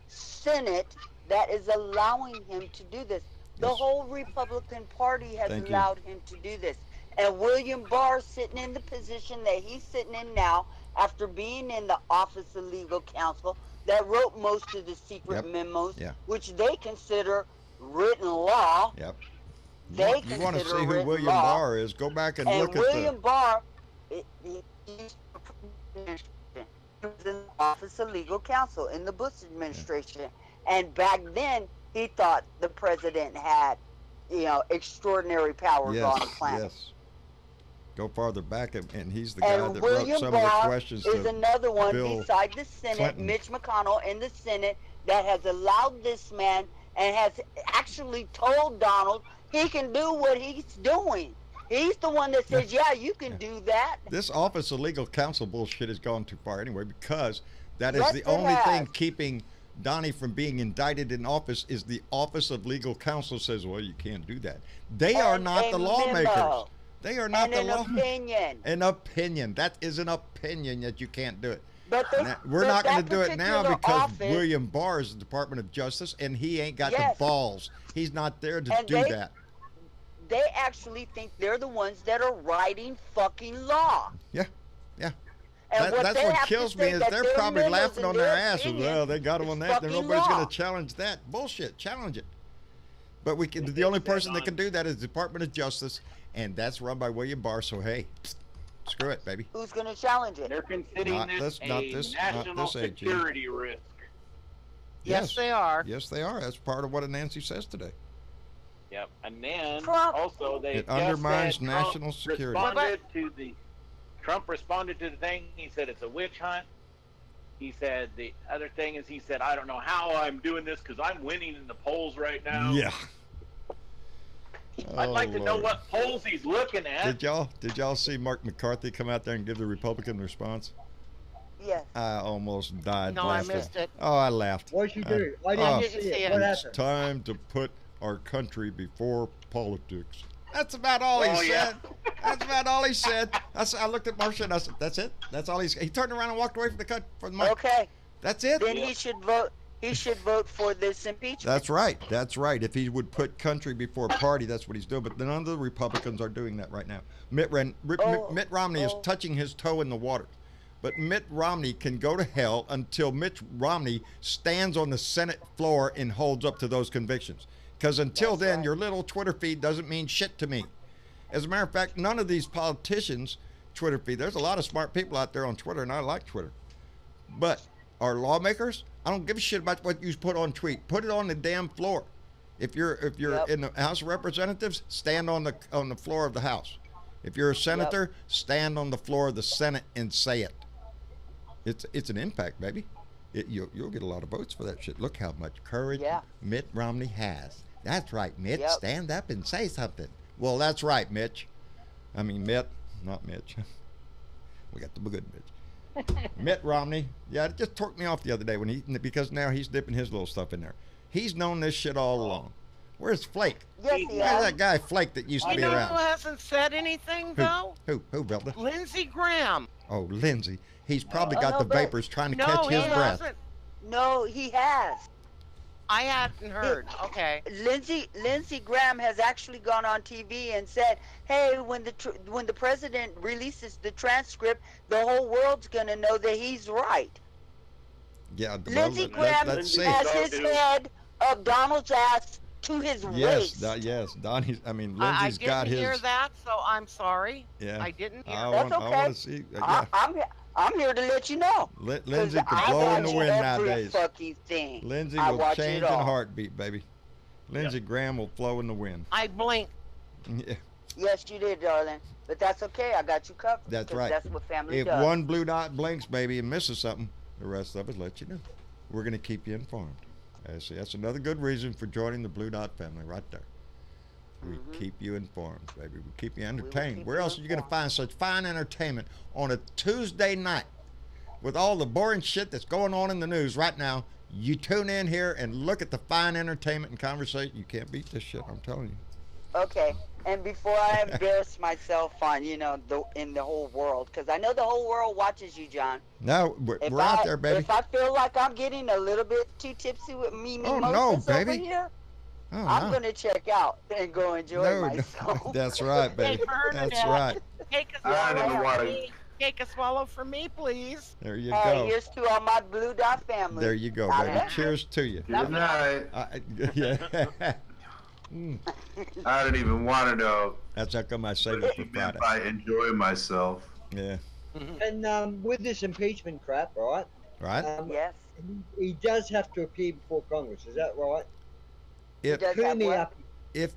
Senate that is allowing him to do this. The whole Republican Party has allowed him to do this. And William Barr sitting in the position that he's sitting in now after being in the Office of Legal Counsel that wrote most of the secret memos, which they consider written law. Yep. You want to see who William Barr is? Go back and look William Barr, he's in the Office of Legal Counsel in the Bush administration. And back then, he thought the president had, extraordinary powers on the planet. Yes. Go farther back, and he's the guy that William wrote some Barr of the questions is to another one Bill beside the Senate, Clinton. Mitch McConnell in the Senate, that has allowed this man and has actually told Donald he can do what he's doing. He's the one that says, you can do that. This Office of Legal Counsel bullshit has gone too far anyway, because that is the only thing keeping Donnie from being indicted in office is the Office of Legal Counsel says, well, you can't do that. They are not the lawmakers. They are not the lawmakers. An opinion. That is an opinion that you can't do it. We're not going to do it now because William Barr is the Department of Justice, and he ain't got the balls. He's not there to do that. they actually think they're the ones that are writing fucking law. Yeah, yeah. And That's they what have to kills me say is that they're their probably memos laughing and on their their asses. opinion Well, they got them on is that. Then fucking nobody's going law. to challenge that. Bullshit. Challenge it. But we can, the only person that can do that is the Department of Justice, and that's run by William Barr. So hey, screw it, baby. Who's going to challenge it? They're considering Not this this- not a this- not national this AG. security risk. Yes, they are. Yes, they are. That's part of what Nancy says today. Yep. And then Trump. also they It just undermines said national security. Trump responded to the thing. He said it's a witch hunt. He said the other thing is he said I don't know how I'm doing this because I'm winning in the polls right now. Yeah. I'd like to know Lord. what polls he's looking at. Did y'all see Mark McCarthy come out there and give the Republican response? Yes. I almost died. No, I laughing. missed it. Oh, I laughed. What'd you do? I Oh. didn't see it. It's What It's happened? time to put our country before politics. That's about all he Oh, said. yeah. That's about all he said. I looked at Marcia and I said, "That's it. That's all he turned around and walked away from the mic. Okay. That's it. Then he should vote. He should vote for this impeachment. That's right. That's right. If he would put country before party, that's what he's doing. But none of the Republicans are doing that right now. Mitt Romney is touching his toe in the water. But Mitt Romney can go to hell until Mitt Romney stands on the Senate floor and holds up to those convictions. Because until then, your little Twitter feed doesn't mean shit to me. As a matter of fact, none of these politicians' Twitter feed, there's a lot of smart people out there on Twitter, and I like Twitter. But our lawmakers, I don't give a shit about what you put on tweet. Put it on the damn floor. If you're in the House of Representatives, stand on the floor of the House. If you're a senator, stand on the floor of the Senate and say it. It's an impact, baby. You'll get a lot of votes for that shit. Look how much courage Mitt Romney has. That's right, Mitch. Yep. Stand up and say something. Well, that's right, Mitch. I mean, Mitt, not Mitch. We got the good Mitch. Mitt Romney. Yeah, it just torqued me off the other day because now he's dipping his little stuff in there. He's known this shit all along. Where's Flake? Yes, he Where's has. that guy Flake that used to You be know around? who hasn't said anything, though? Who, Velda? Lindsey Graham. Oh, Lindsey. He's probably Oh, got no, the but- vapors trying to No, catch he his breath. hasn't. No, he has. I hadn't heard. Okay. Lindsey Graham has actually gone on TV and said, "Hey, when the president releases the transcript, the whole world's gonna know that he's right." Yeah, Lindsey Graham let's see. has his head of Donald's ass to his waist. Yes, Donnie's. I mean, I Lindsey's didn't got his. hear that, so I'm sorry. Yeah. I didn't hear I that. That's want to okay. see. Yeah. I'm here to let you know. Lindsey 'Cause can I blow in watch the wind every nowadays. fucking thing. Lindsey I will watch change it in a all. heartbeat, baby. Lindsey Graham will flow in the wind. I blinked. Yeah, Yes, you did, darling. But that's okay. I got you covered. that's 'cause right. That's what family If does. one blue dot blinks, baby, and misses something, the rest of us let you know. We're going to keep you informed. See, that's another good reason for joining the Blue Dot family right there. We keep you informed, baby. We keep you entertained. keep Where you else are you going to informed. find such fine entertainment on a Tuesday night with all the boring shit that's going on in the news right now? You tune in here and look at the fine entertainment and conversation. You can't beat this shit, I'm telling you. Okay. And before I embarrass myself on, in the whole world, because I know the whole world watches you, John. No, we're out there, baby. If I feel like I'm getting a little bit too tipsy with me Oh, mimosas no, over baby. here, Oh, I'm no. going to check out and go enjoy myself. That's right, baby. Hey, Bernadette, That's right. Take a I don't swallow even for wanna- me. Take a swallow for me, please. There you Hey, go. here's to all my Blue Dot family. There you go, God baby. bless. Cheers to you. Good night. Yeah. I don't even want to know That's how come I saved it for if Friday. I enjoy myself. Yeah. And with this impeachment crap, right? Right? Yes. He does have to appear before Congress. Is that right? If does Clear have me what? up. if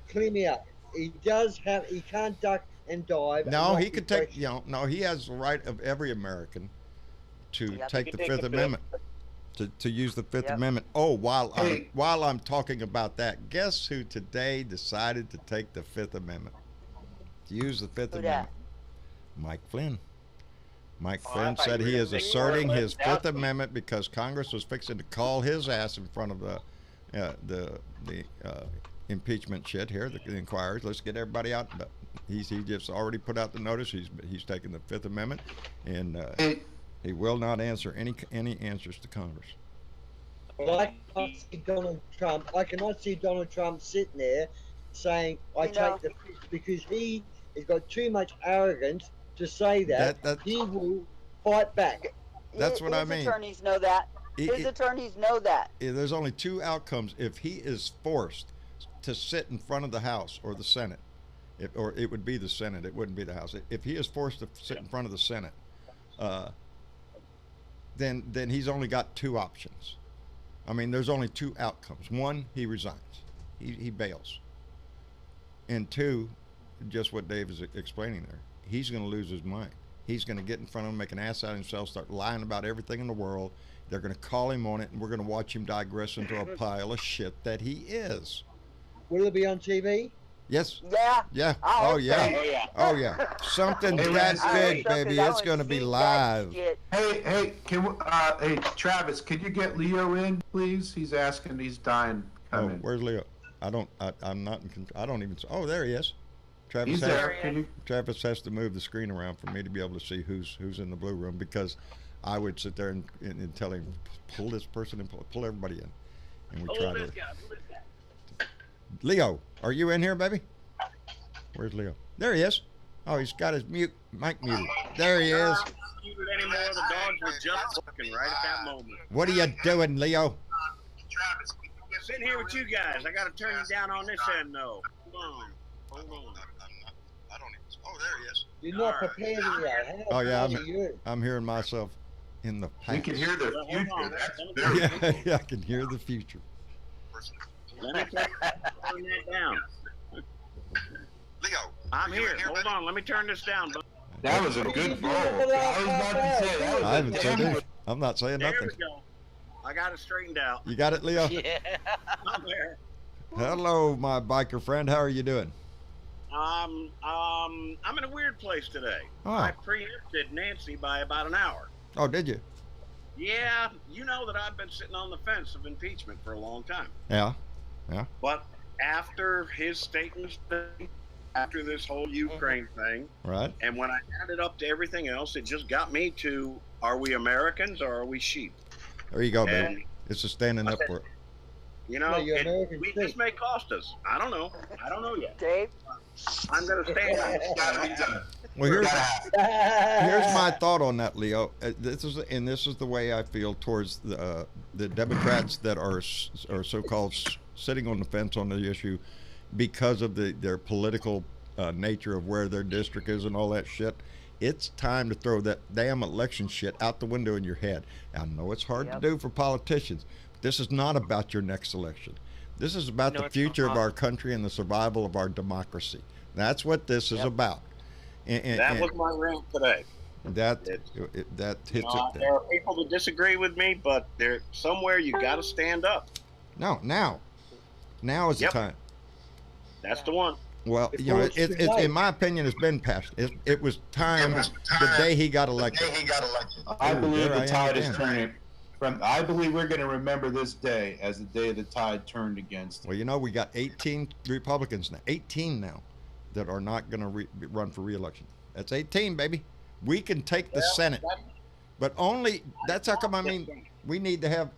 Clear me up. He does have. He can't duck and dive. and no, not he be could take questioned. no, he has the right of every American to Yep. take He the can take Fifth the Fifth. Amendment. To use the Fifth Yep. Amendment. Oh, Hey. while I'm talking about that, guess who today decided to take the Fifth Amendment? To use the Fifth Who that? Amendment. Mike Flynn. Mike Oh, I Flynn thought said you were he gonna is say asserting Mark his Lewandowski. Fifth Amendment because Congress was fixing to call his ass in front of the impeachment shit here, the inquiries. Let's get everybody out. But he just already put out the notice. He's taking the Fifth Amendment, and Hey, he will not answer any answers to Congress. Well, I cannot see Donald Trump. I cannot see Donald Trump sitting there saying, I take the piss, because he has got too much arrogance to say that he will fight back. That's what I mean. His attorneys know that. His attorneys know that. There's only two outcomes. If he is forced to sit in front of the House or the Senate, or it would be the Senate, it wouldn't be the House. If he is forced to sit in front of the Senate, then he's only got two options. I mean, there's only two outcomes. One, he resigns. He bails. And two, just what Dave is explaining there, he's going to lose his mind. He's going to get in front of him, make an ass out of himself, start lying about everything in the world. They're going to call him on it, and we're going to watch him digress into a pile of shit that he is. Will it be on TV? Yes. Yeah. Yeah. Oh, yeah. Oh, yeah. Something that big, baby. It's going to be live. Hey, hey, Travis, can you get Leo in, please? He's asking. He's dying. Oh, where's Leo? I'm not in control. I don't even. Oh, there he is. Travis He's there. Travis has to move the screen around for me to be able to see who's in the blue room, because I would sit there and tell him, pull this person and pull everybody in, and we try to. Leo, are you in here, baby? Where's Leo? There he is. Oh, he's got his mic muted. There he is. Muted anymore. The dogs were just barking right at that moment. What are you doing, Leo? Sitting here with you guys. I got to turn you down on this end, though. Hold on. I don't even. Oh, there he is. You're not prepared yet. Oh yeah, I'm hearing myself in the past. We can hear the future. Yeah, I can hear the future. Let me turn that down. Leo, I'm here. Hold on. Let me turn this down. That was a good roll. I was about to say that. I haven't said anything. I'm not saying nothing. There we go. I got it straightened out. You got it, Leo? Yeah. I'm there. Hello, my biker friend. How are you doing? I'm in a weird place today. Oh. I preempted Nancy by about an hour. Oh, did you? Yeah, you know that I've been sitting on the fence of impeachment for a long time. Yeah. But after his statements, after this whole Ukraine thing, right? And when I added up to everything else, it just got me to: are we Americans or are we sheep? There you go, man. It's a standing up for it. You know, this may cost us. I don't know yet. Dave? I'm going to stand on it. Well, here's my thought on that, Leo. This is the way I feel towards the Democrats that are so-called sitting on the fence on the issue because of their political nature of where their district is and all that shit. It's time to throw that damn election shit out the window in your head. I know it's hard to do for politicians. But this is not about your next election. This is about the future of our country and the survival of our democracy. That's what this is about. And that was my rant today. That hits it. There are people that disagree with me, but somewhere you got to stand up. No, now is the time. That's the one. Well, you know, it's in my opinion, it's been passed. It was time the day he got elected. I believe the tide is turning. I believe we're going to remember this day as the day the tide turned against him. Well, you know, we got 18 Republicans now, 18 now, that are not going to run for re-election. That's 18, baby. We can take the Senate, but only that's how come. I mean, we need to have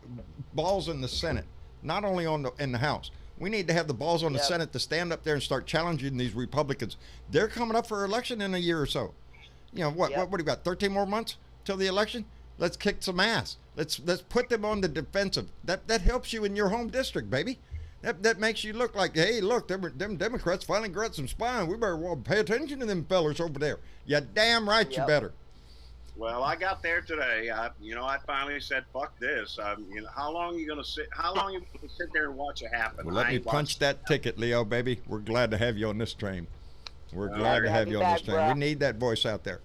balls in the Senate, not only in the House. We need to have the balls on the Senate to stand up there and start challenging these Republicans. They're coming up for election in a year or so. You know, what do you got, 13 more months till the election? Let's kick some ass. Let's put them on the defensive. That helps you in your home district, baby. That makes you look like, hey, look, them Democrats finally got some spine. We better pay attention to them fellers over there. Yeah, damn right you better. Well, I got there today. I finally said, "Fuck this." How long are you gonna sit? How long are you gonna sit there and watch it happen? Well, let me punch that ticket, Leo, baby. We're glad to have you on this train. We're glad to have you on this train. Bro. We need that voice out there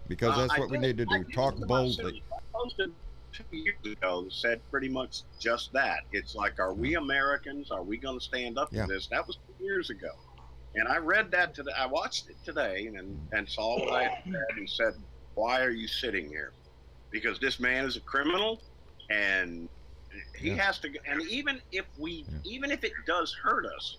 because that's what we need to do. Talk boldly. I posted 2 years ago that said pretty much just that. It's like, are we Americans? Are we going to stand up to this? That was 2 years ago, and I read that today. I watched it today and saw what I had said and said, why are you sitting here? Because this man is a criminal, and he has to. And even if it does hurt us,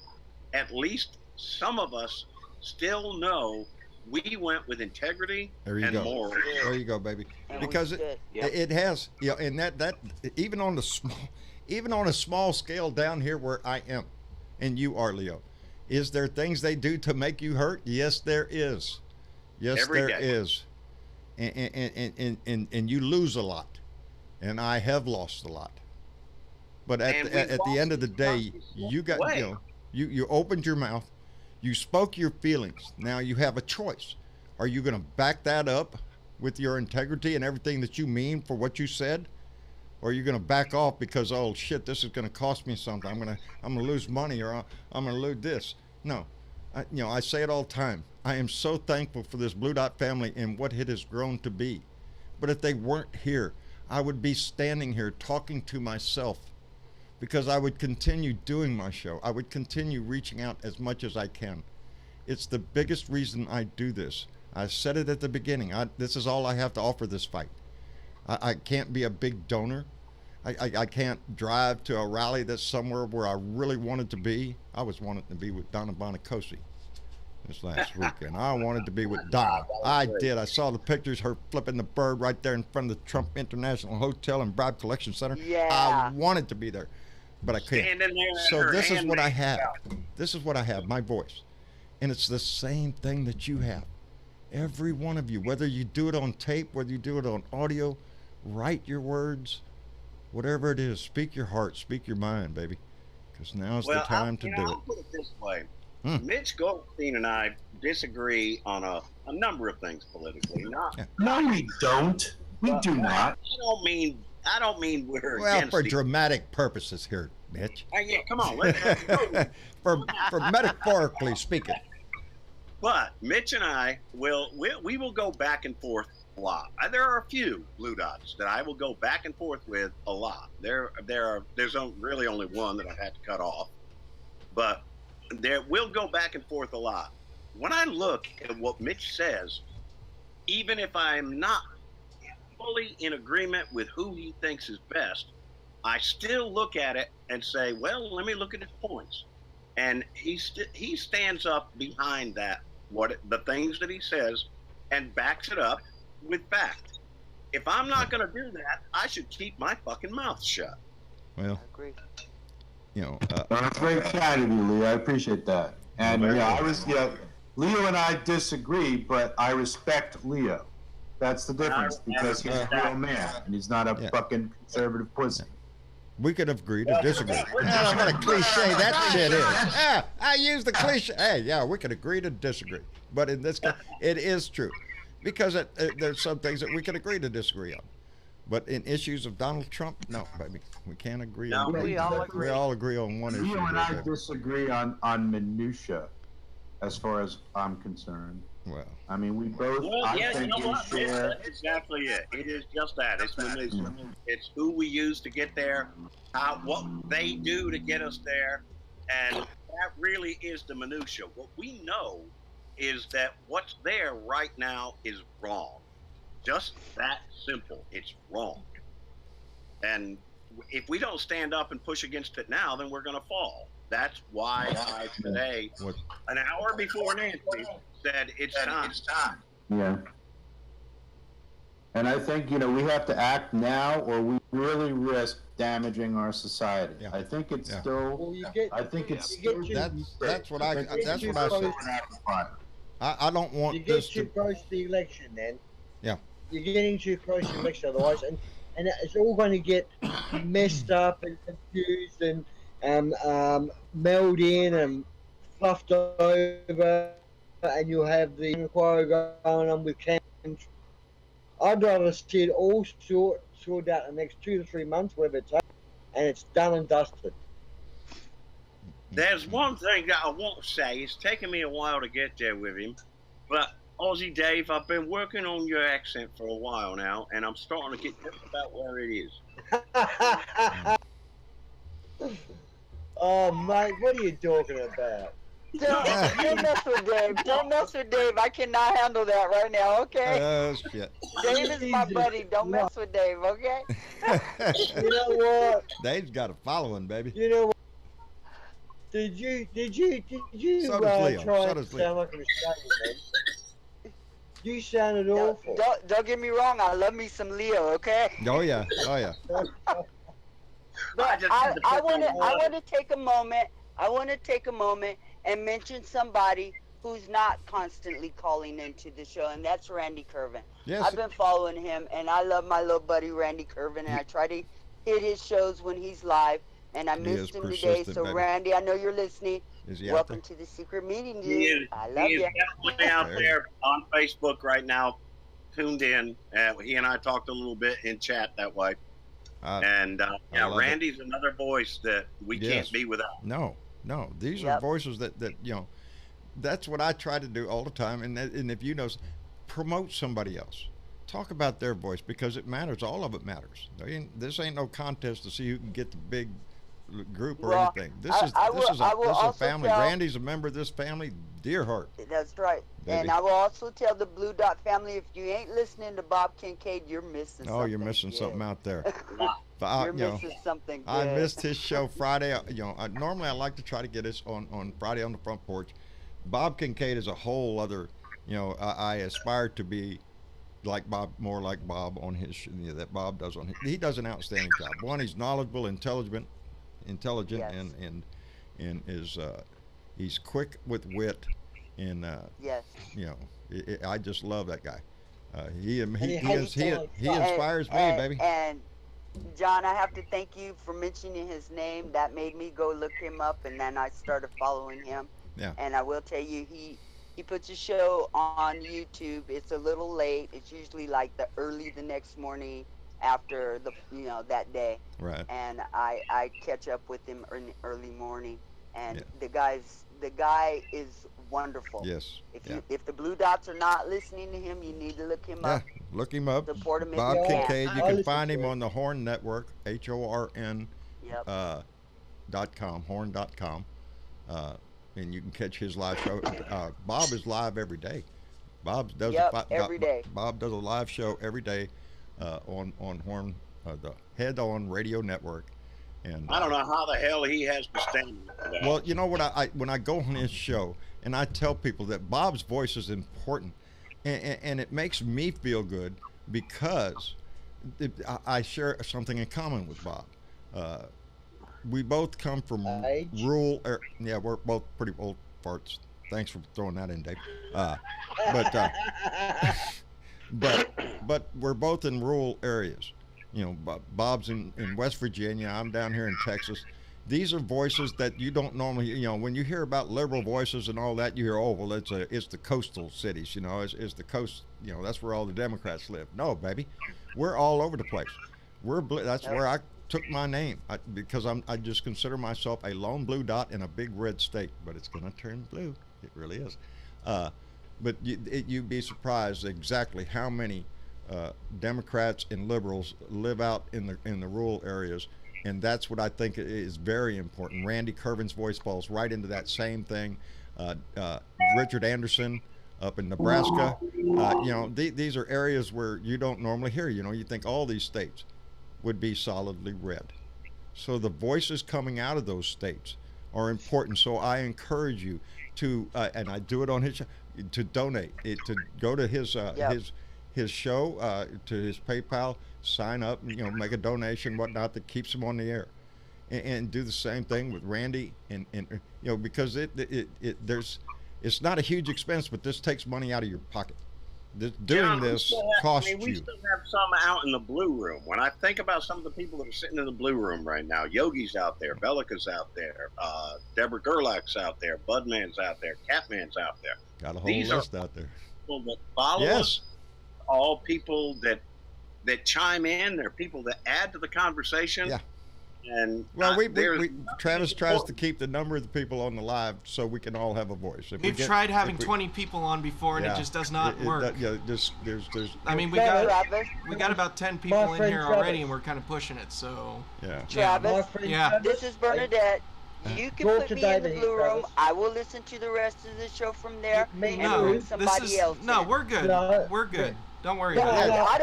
at least some of us still know we went with integrity and morals. There you go, baby. Because it has, you know, and that even on a small scale down here where I am, and you are, Leo, Is there things they do to make you hurt? Yes, there is. Yes, Every there day. is. And you lose a lot. And I have lost a lot. But at the end of the day, you got, you opened your mouth, you spoke your feelings. Now you have a choice. Are you going to back that up with your integrity and everything that you mean for what you said? Or are you going to back off because, oh shit, this is going to cost me something. I'm going to lose money, or I'm going to lose this. No. I say it all the time. I am so thankful for this Blue Dot family and what it has grown to be. But if they weren't here, I would be standing here talking to myself, because I would continue doing my show. I would continue reaching out as much as I can. It's the biggest reason I do this. I said it at the beginning. This is all I have to offer this fight. I can't be a big donor. I can't drive to a rally that's somewhere where I really wanted to be. I was wanting to be with Donna Bonacosi this last weekend. I wanted to be with Donna. I did. I saw the pictures, her flipping the bird right there in front of the Trump International Hotel and Bribe Collection Center. Yeah. I wanted to be there, but I couldn't. So this is what I have. This is what I have, my voice. And it's the same thing that you have. Every one of you, whether you do it on tape, whether you do it on audio, write your words, whatever it is, speak your heart, speak your mind, baby, because now's the time to do I'll it. put it this way. Mitch Goldstein and I disagree on a number of things politically. No, we don't. We do not. I don't mean we're Well, against for each- dramatic purposes here, Mitch. Yeah, come on. Let's go. for metaphorically speaking. But Mitch and I we will go back and forth a lot. There are a few Blue Dots that I will go back and forth with a lot. There's really only one that I've had to cut off, but we'll go back and forth a lot. When I look at what Mitch says, even if I'm not fully in agreement with who he thinks is best, I still look at it and say, well, let me look at his points. And he stands up behind that, the things that he says, and backs it up with fact. If I'm not going to do that, I should keep my fucking mouth shut. Well, that's very kind of you, Leo. I appreciate that. And Leo and I disagree, but I respect Leo. That's the difference, because he's a real man and he's not a fucking conservative pussy. We could agree to disagree. What a cliche that shit is. I use the cliche. Hey, yeah, we could agree to disagree. But in this case, it is true. Because there's some things that we can agree to disagree on. But in issues of Donald Trump, no, baby. We can't agree on that. We all agree. We all agree on one issue. Leo and I disagree on minutia, as far as I'm concerned. Well, I mean, we both. Well, I yeah, think you know what? we share. That's exactly it. It is just that. It's who we use to get there, what they do to get us there, and that really is the minutia. What we know is that what's there right now is wrong. Just that simple. It's wrong. And if we don't stand up and push against it now, then we're going to fall. That's why I today, an hour before Nancy, said it's time. Yeah. And I think, we have to act now, or we really risk damaging our society. Yeah. I think it's still. Well, that's what I said. I don't want you get too close to the election, then. Yeah. You're getting too close to the election, otherwise, and it's all going to get messed up and confused and meld in and fluffed over, and you'll have the inquiry going on with camps. I'd rather see it all sorted out in the next 2 to 3 months, whether it's up, and it's done and dusted. There's one thing that I won't say. It's taken me a while to get there with him, but Aussie Dave, I've been working on your accent for a while now, and I'm starting to get just about where it is. Oh, mate, what are you talking about? Don't mess with Dave. Don't mess with Dave. I cannot handle that right now, okay? Oh, shit. Dave is my buddy. Don't mess with Dave, okay? You know what? Dave's got a following, baby. You know what? Did you So does Leo. try So and does sound Leo. like an Australian man? You sounded awful. Don't get me wrong. I love me some Leo, okay? Oh, yeah. Oh, yeah. But I want to take a moment. I want to take a moment and mention somebody who's not constantly calling into the show, and that's Randy Curvin. Yes. I've been following him, and I love my little buddy Randy Curvin, and I try to hit his shows when he's live, and I missed him today. So, baby. Randy, I know you're listening. Is he Welcome out there? to the secret meeting, dude. He I love is you. definitely out there on Facebook right now, tuned in. He and I talked a little bit in chat that way. Yeah, Randy's another voice that we can't be without. No. These are voices that that's what I try to do all the time. And if you know, promote somebody else. Talk about their voice because it matters. All of it matters. This ain't no contest to see who can get the big group or anything. This is a family. Randy's a member of this family. Dear heart. That's right. Baby. And I will also tell the Blue Dot family, if you ain't listening to Bob Kincaid, you're missing something. Oh, you're missing something out there. You're missing something good. I missed his show Friday. Normally I like to try to get us on Friday on the front porch. Bob Kincaid is a whole other, I aspire to be like Bob, more like Bob on his, that Bob does on his. He does an outstanding job. One, he's knowledgeable, intelligent, yes. and is he's quick with wit, and yes. I just love that guy. He inspires me, baby. And John, I have to thank you for mentioning his name. That made me go look him up, and then I started following him. Yeah. And I will tell you, he puts a show on YouTube. It's a little late. It's usually like the next morning after that day. Right. And I catch up with him early morning, and the guy is wonderful. Yes. If the Blue Dots are not listening to him, you need to look him up. Look him up. Support him. Bob Kincaid. You can find him on the Horn Network, HORN. .com, horn.com. And you can catch his live show. Bob is live every day. Bob does every day. Bob does a live show every day on Horn, the Head On Radio Network. And I don't know how the hell he has to stand for that. Well, you know what? When I go on his show and I tell people that Bob's voice is important, and it makes me feel good because I share something in common with Bob. We both come from rural. We're both pretty old farts. Thanks for throwing that in, Dave. But we're both in rural areas. Bob's in West Virginia. I'm down here in Texas. These are voices that you don't normally. When you hear about liberal voices and all that, you hear, it's the coastal cities. It's the coast. That's where all the Democrats live. No, baby, we're all over the place. That's where I took my name because I just consider myself a lone blue dot in a big red state, but it's going to turn blue. It really is. But you'd be surprised exactly how many Democrats and liberals live out in the rural areas, and that's what I think is very important. Randy Curvin's voice falls right into that same thing. Richard Anderson up in Nebraska. These are areas where you don't normally hear. You think all these states would be solidly red. So the voices coming out of those states are important. So I encourage you to, and I do it on his show, to donate, to go to his show, to his PayPal, sign up, make a donation, whatnot, that keeps him on the air, and do the same thing with Randy, and because it's not a huge expense, but this takes money out of your pocket. Doing this costs you. We still have some out in the blue room. When I think about some of the people that are sitting in the blue room right now, Yogi's out there, Bellica's out there, Deborah Gerlach's out there, Budman's out there, Catman's out there. Got a whole list out there. People that follow us, all people that chime in. They're people that add to the conversation. Yeah. And Travis tries to keep the number of the people on the live so we can all have a voice. We've tried having 20 people on before, and it just does not work. There's. I mean, we got about 10 people in here already, and we're kind of pushing it. So. Yeah. Travis. This is Bernadette. You can put me in the blue room. I will listen to the rest of the show from there and bring somebody else. No, we're good. We're good. Don't worry about it. I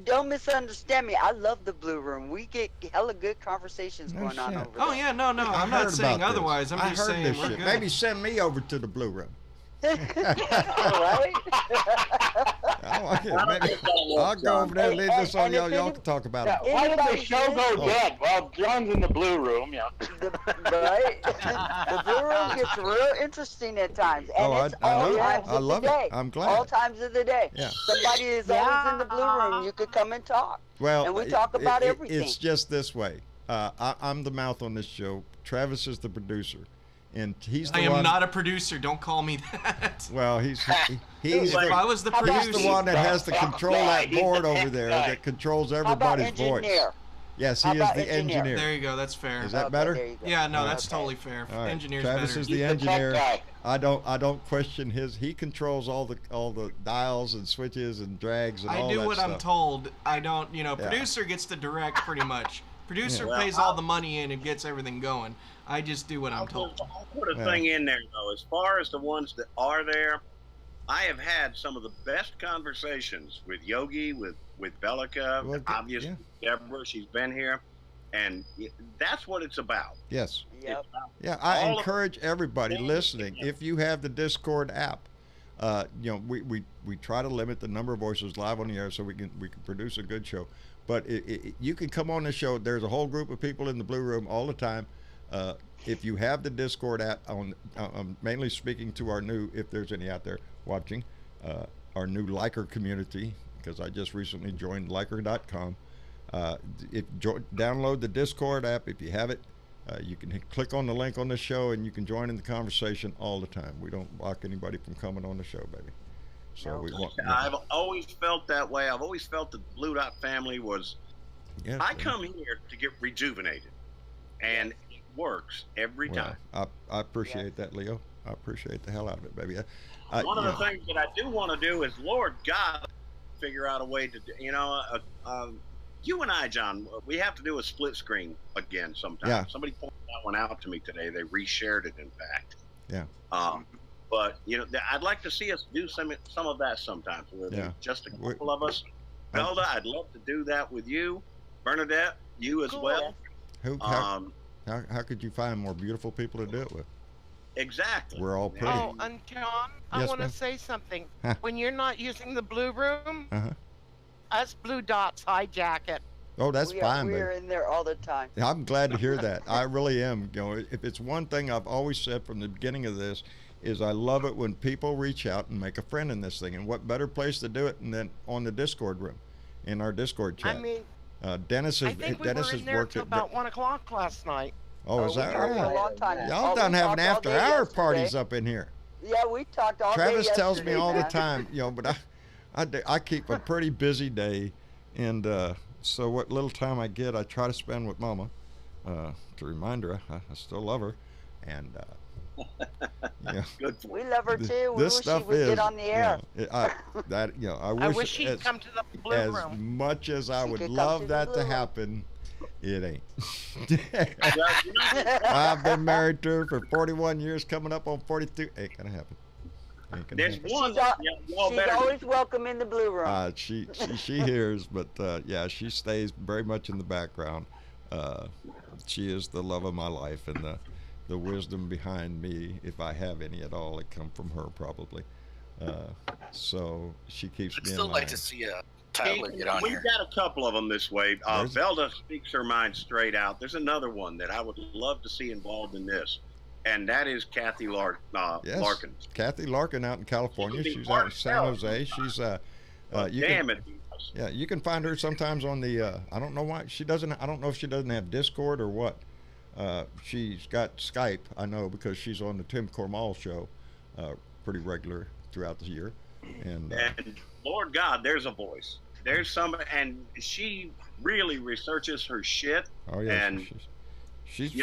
don't misunderstand me. I love the blue room. We get hella good conversations going on over there. Oh yeah, no. I'm not saying otherwise. I'm just saying we're good. Maybe send me over to the blue room. Right? I'll go over there and leave this on y'all. Y'all can talk about it. Why did the show go dead? Well, John's in the blue room, yeah. Right? The blue room gets real interesting at times. And it's all times of the day. I'm glad. All times of the day. Yeah. Somebody is always in the blue room. You could come and talk. Well, and we talk about everything. It's just this way. I'm the mouth on this show. Travis is the producer. And he's the I am one, not a producer. Don't call me that. Well, he's if I was the producer, he's the one that has to control that board over there that controls everybody's voice. Yes, he is the engineer. There you go. That's fair. Is that better? Yeah, no, that's totally fair. All right. Engineer's Travis better. is the engineer. I don't question his. He controls all the dials and switches and drags and all that stuff. I do what I'm told. I don't. Producer gets to direct pretty much. Producer pays all the money in and gets everything going. I just do what I'm told. I'll put a thing in there, though. As far as the ones that are there, I have had some of the best conversations with Yogi, with Bellica, obviously Deborah. She's been here, and that's what it's about. Yes. Yep. Yeah, I encourage everybody listening. If you have the Discord app, we try to limit the number of voices live on the air so we can produce a good show. But you can come on the show. There's a whole group of people in the blue room all the time. If you have the Discord app, I'm mainly speaking to our new, if there's any out there watching, our new Liker community, because I just recently joined Liker.com. Download the Discord app if you have it. You can click on the link on the show and you can join in the conversation all the time. We don't block anybody from coming on the show, baby. So we want. I've always felt that way. I've always felt that the Blue Dot family was. Yes, I come here to get rejuvenated, and it works every time. I appreciate that, Leo. I appreciate the hell out of it, baby. One of the things that I do want to do is, Lord God, figure out a way to, you and I, John, we have to do a split screen again sometime. Yeah. Somebody pointed that one out to me today. They reshared it, in fact. Yeah. But I'd like to see us do some of that sometimes. Just a couple of us. Belda, I'd love to do that with you. Bernadette, you as well. How could you find more beautiful people to do it with? Exactly. We're all pretty. Oh, and John, I want to say something. When you're not using the blue room, us Blue Dots hijack it. Oh, that's fine. We're in there all the time. I'm glad to hear that. I really am. If it's one thing I've always said from the beginning of this, is I love it when people reach out and make a friend in this thing. And what better place to do it than on the Discord room, in our Discord chat. I mean, Dennis has worked at about 1 o'clock last night. Oh, is that right? A long time. Y'all done having after-hour parties up in here. Yeah, we talked all day. Travis tells me all the time, but I keep a pretty busy day, and so what little time I get, I try to spend with Mama to remind her I still love her, and we love her too. We this wish stuff she would get on the air. I wish she'd come to the blue as room. much as I would love that to happen, it ain't. I've been married to her for 41 years, coming up on 42. Ain't gonna happen. There's one. She's always welcome in the blue room. She hears, but she stays very much in the background. She is the love of my life, and the wisdom behind me, if I have any at all, it come from her probably. So she keeps me in line. I'd still like to see Tyler get on here. We've got a couple of them this way. Velda speaks her mind straight out. There's another one that I would love to see involved in this, and that is Kathy Larkin. Kathy Larkin out in California. She's out in San Jose. She's yeah, you can find her sometimes on the I don't know why she doesn't. I don't know if she doesn't have Discord or what. She's got Skype, I know, because she's on the Tim Cormall show pretty regular throughout the year. And Lord God, there's a voice. There's some, and she really researches her shit. Oh yeah, and she's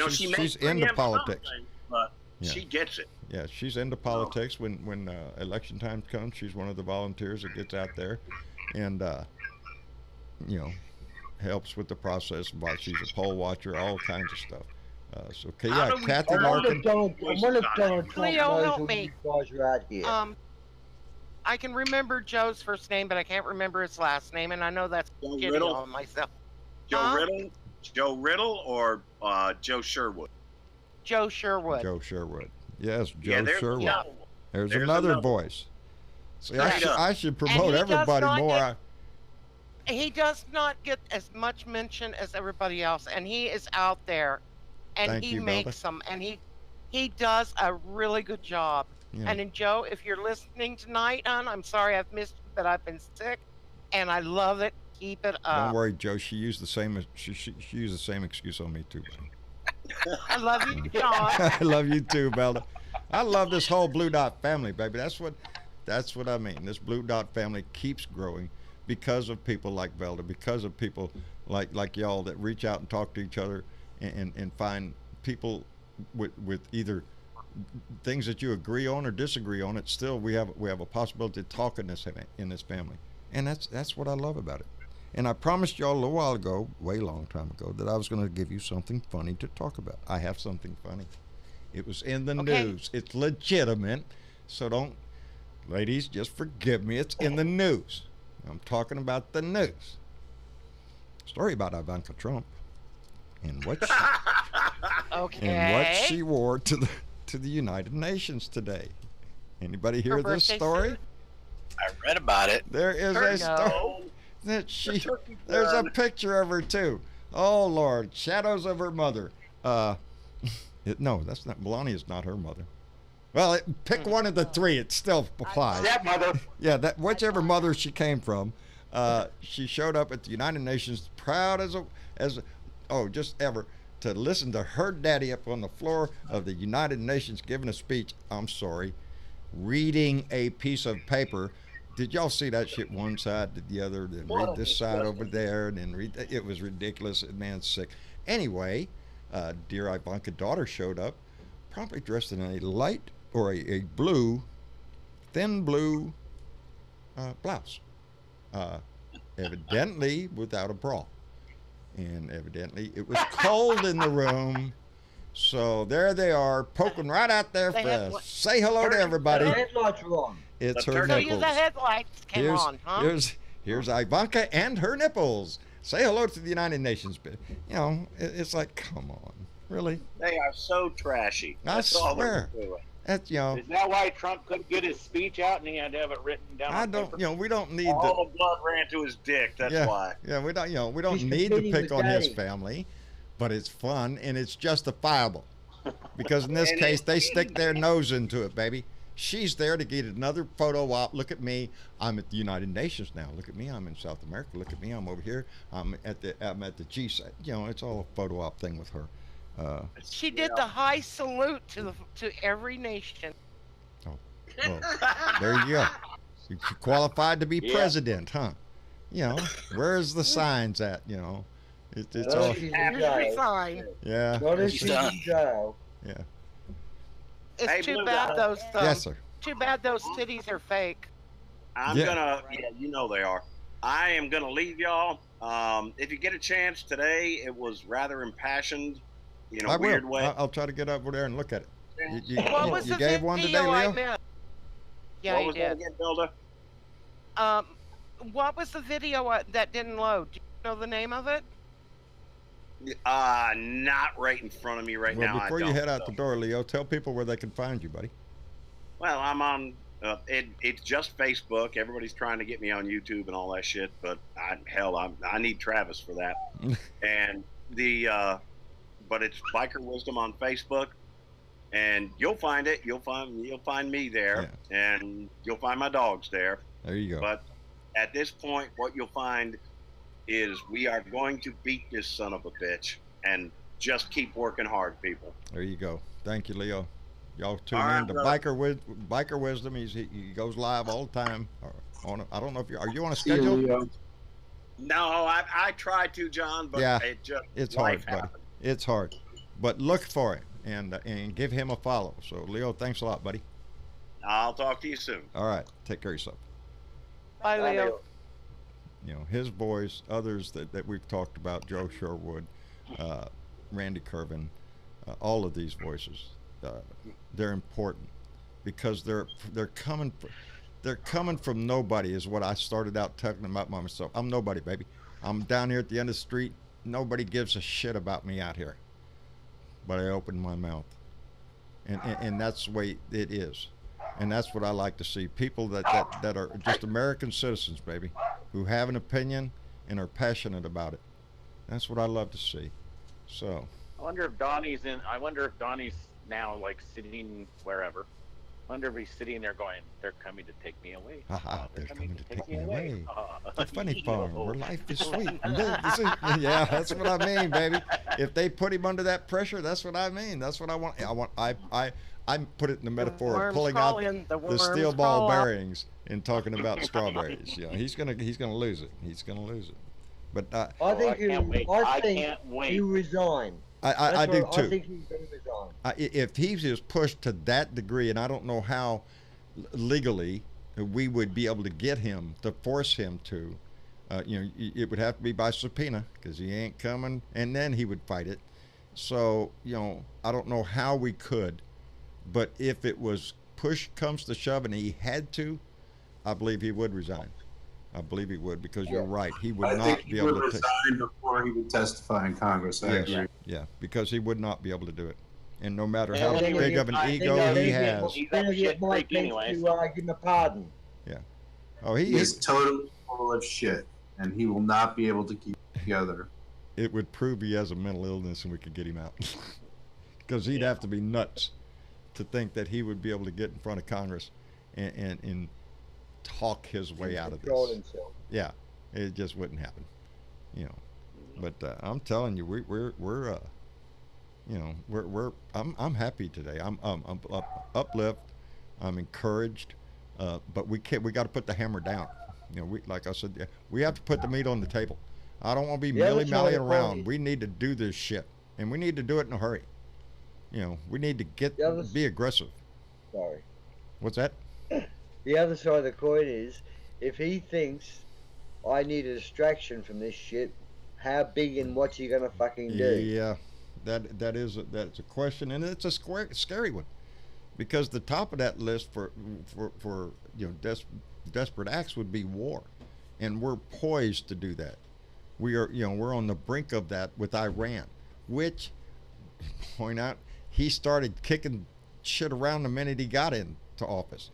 into politics, but she gets it. Yeah, she's into politics. When election time comes, she's one of the volunteers that gets out there, and helps with the process. She's a poll watcher, all kinds of stuff. Kathy Larkin. Leo, help me. I can remember Joe's first name, but I can't remember his last name, and I know that's getting on myself. Joe Riddle or Joe Sherwood? Joe Sherwood. Yes, Joe Sherwood. There's another voice. See, I should promote he everybody more. He does not get as much mention as everybody else, and he is out there, and Thank he you, makes them, and he does a really good job. Yeah. And then, Joe, if you're listening tonight, hon, I'm sorry I've missed you, but I've been sick, and I love it. Keep it up. Don't worry, Joe. She used the same. She used the same excuse on me too, buddy. I love you, John. I love you too, Bella. I love this whole Blue Dot family, baby. That's what I mean. This Blue Dot family keeps growing because of people like Bella, because of people like y'all that reach out and talk to each other and find people with either things that you agree on or disagree on. It's still we have a possibility of talking in this family, and that's what I love about it. And I promised y'all a little while ago, way long time ago, that I was going to give you something funny to talk about. I have something funny. It was in the news. It's legitimate, so don't, ladies, just forgive me. It's in the news. I'm talking about the news. Story about Ivanka Trump and what she wore to the United Nations today. Anybody hear this story? I read about it. There is a story. There's a picture of her too. Oh Lord, shadows of her mother. No, that's not. Melania's not her mother. Well, pick one of the three. It still applies. That mother. Yeah, whichever mother she came from. She showed up at the United Nations proud as just ever to listen to her daddy up on the floor of the United Nations giving a speech. I'm sorry, reading a piece of paper. Did y'all see that shit one side to the other, then read this side over there, and then read that? It was ridiculous. Man's sick. Anyway, dear Ivanka daughter showed up, promptly dressed in a light or a blue, thin blue blouse. Evidently without a bra. And evidently it was cold in the room. So there they are, poking right out there for us. Say hello to everybody. The headlights are on. It's her nipples. The headlights came on, huh? Here's Ivanka and her nipples. Say hello to the United Nations. You know, it's like, come on, really? They are so trashy. I swear. That's, Is that why Trump couldn't get his speech out and he had to have it written down? I don't. Paper? We don't need all the blood ran to his dick. That's why. Yeah, we don't. We don't need to pick on his family, but it's fun and it's justifiable because in this case they stick their nose into it, baby. She's there to get another photo op. Look at me. I'm at the United Nations now. Look at me. I'm in South America. Look at me. I'm over here. I'm at the G7. It's all a photo op thing with her. She did the high salute to every nation. Oh, well, there you go. You qualified to be president, huh? Where's the signs at? It's all. Here's sign. Yeah. She's done. Yeah. It's too bad those. Yes, sir. Too bad those titties are fake. I'm gonna. Yeah, you know they are. I am gonna leave y'all. If you get a chance today, it was rather impassioned. I weird will. way. I'll try to get over there and look at it. You You gave one today, Leo? Yeah, what he was did. that again, Bilda? What was the video that didn't load? Do you know the name of it? Not right in front of me right now. Well, before you head out the door, Leo, tell people where they can find you, buddy. Well, I'm on. It's just Facebook. Everybody's trying to get me on YouTube and all that shit, but I need Travis for that. And but it's Biker Wisdom on Facebook, and you'll find it. You'll find me there, and you'll find my dogs there. There you go. But at this point, what you'll find is we are going to beat this son of a bitch, and just keep working hard, people. There you go. Thank you, Leo. Y'all tune in to Biker Wisdom. He goes live all the time. I don't know if are you on a schedule? No, I tried to, John, but it's hard, buddy. It's hard, but look for it and give him a follow. So, Leo, thanks a lot, buddy. I'll talk to you soon. All right, take care of yourself. Bye, Leo. His boys, others that we've talked about, Joe Sherwood, Randy Kervin, all of these voices, they're important because they're coming from nobody is what I started out talking about myself. I'm nobody, baby. I'm down here at the end of the street. Nobody gives a shit about me out here, but I opened my mouth, and that's the way it is. And that's what I like to see. People that are just American citizens, baby, who have an opinion and are passionate about it. That's what I love to see. So I wonder if Donnie's now like sitting wherever. I wonder if he's sitting there going, "They're coming to take me away. They're coming to take me away. The funny farm, where life is sweet." Yeah, that's what I mean, baby. If they put him under that pressure, that's what I mean. That's what I want. I put it in the metaphor of pulling out the steel ball bearings and talking about strawberries. Yeah, he's gonna lose it. He's gonna lose it. But I think can't wait. you resign. I do too. I think he's going to resign. If he is pushed to that degree, and I don't know how legally we would be able to get him to force him to, it would have to be by subpoena because he ain't coming, and then he would fight it. So I don't know how we could, but if it was push comes to shove and he had to, I believe he would resign. I believe he would, because you're right. He would not be able to resign before he would testify in Congress. I agree. Yeah, because he would not be able to do it. And no matter how big of an ego he has. He's that shit freak anyway. To give him a pardon. Yeah. Oh, he is totally full of shit, and he will not be able to keep it together. It would prove he has a mental illness and we could get him out. Because he'd have to be nuts to think that he would be able to get in front of Congress and talk his way out of this. Himself. Yeah, it just wouldn't happen, But I'm telling you, I'm happy today. I'm uplift. I'm encouraged. But we got to put the hammer down. Like I said, we have to put the meat on the table. I don't want to be milly-mallying around. We need to do this shit, and we need to do it in a hurry. We need to be aggressive. Sorry. What's that? The other side of the coin is, if he thinks I need a distraction from this shit, how big and what's he gonna fucking do? Yeah, that's a question, and it's a scary one, because the top of that list for desperate acts would be war, and we're poised to do that. We are, we're on the brink of that with Iran, which, point out, he started kicking shit around the minute he got into office.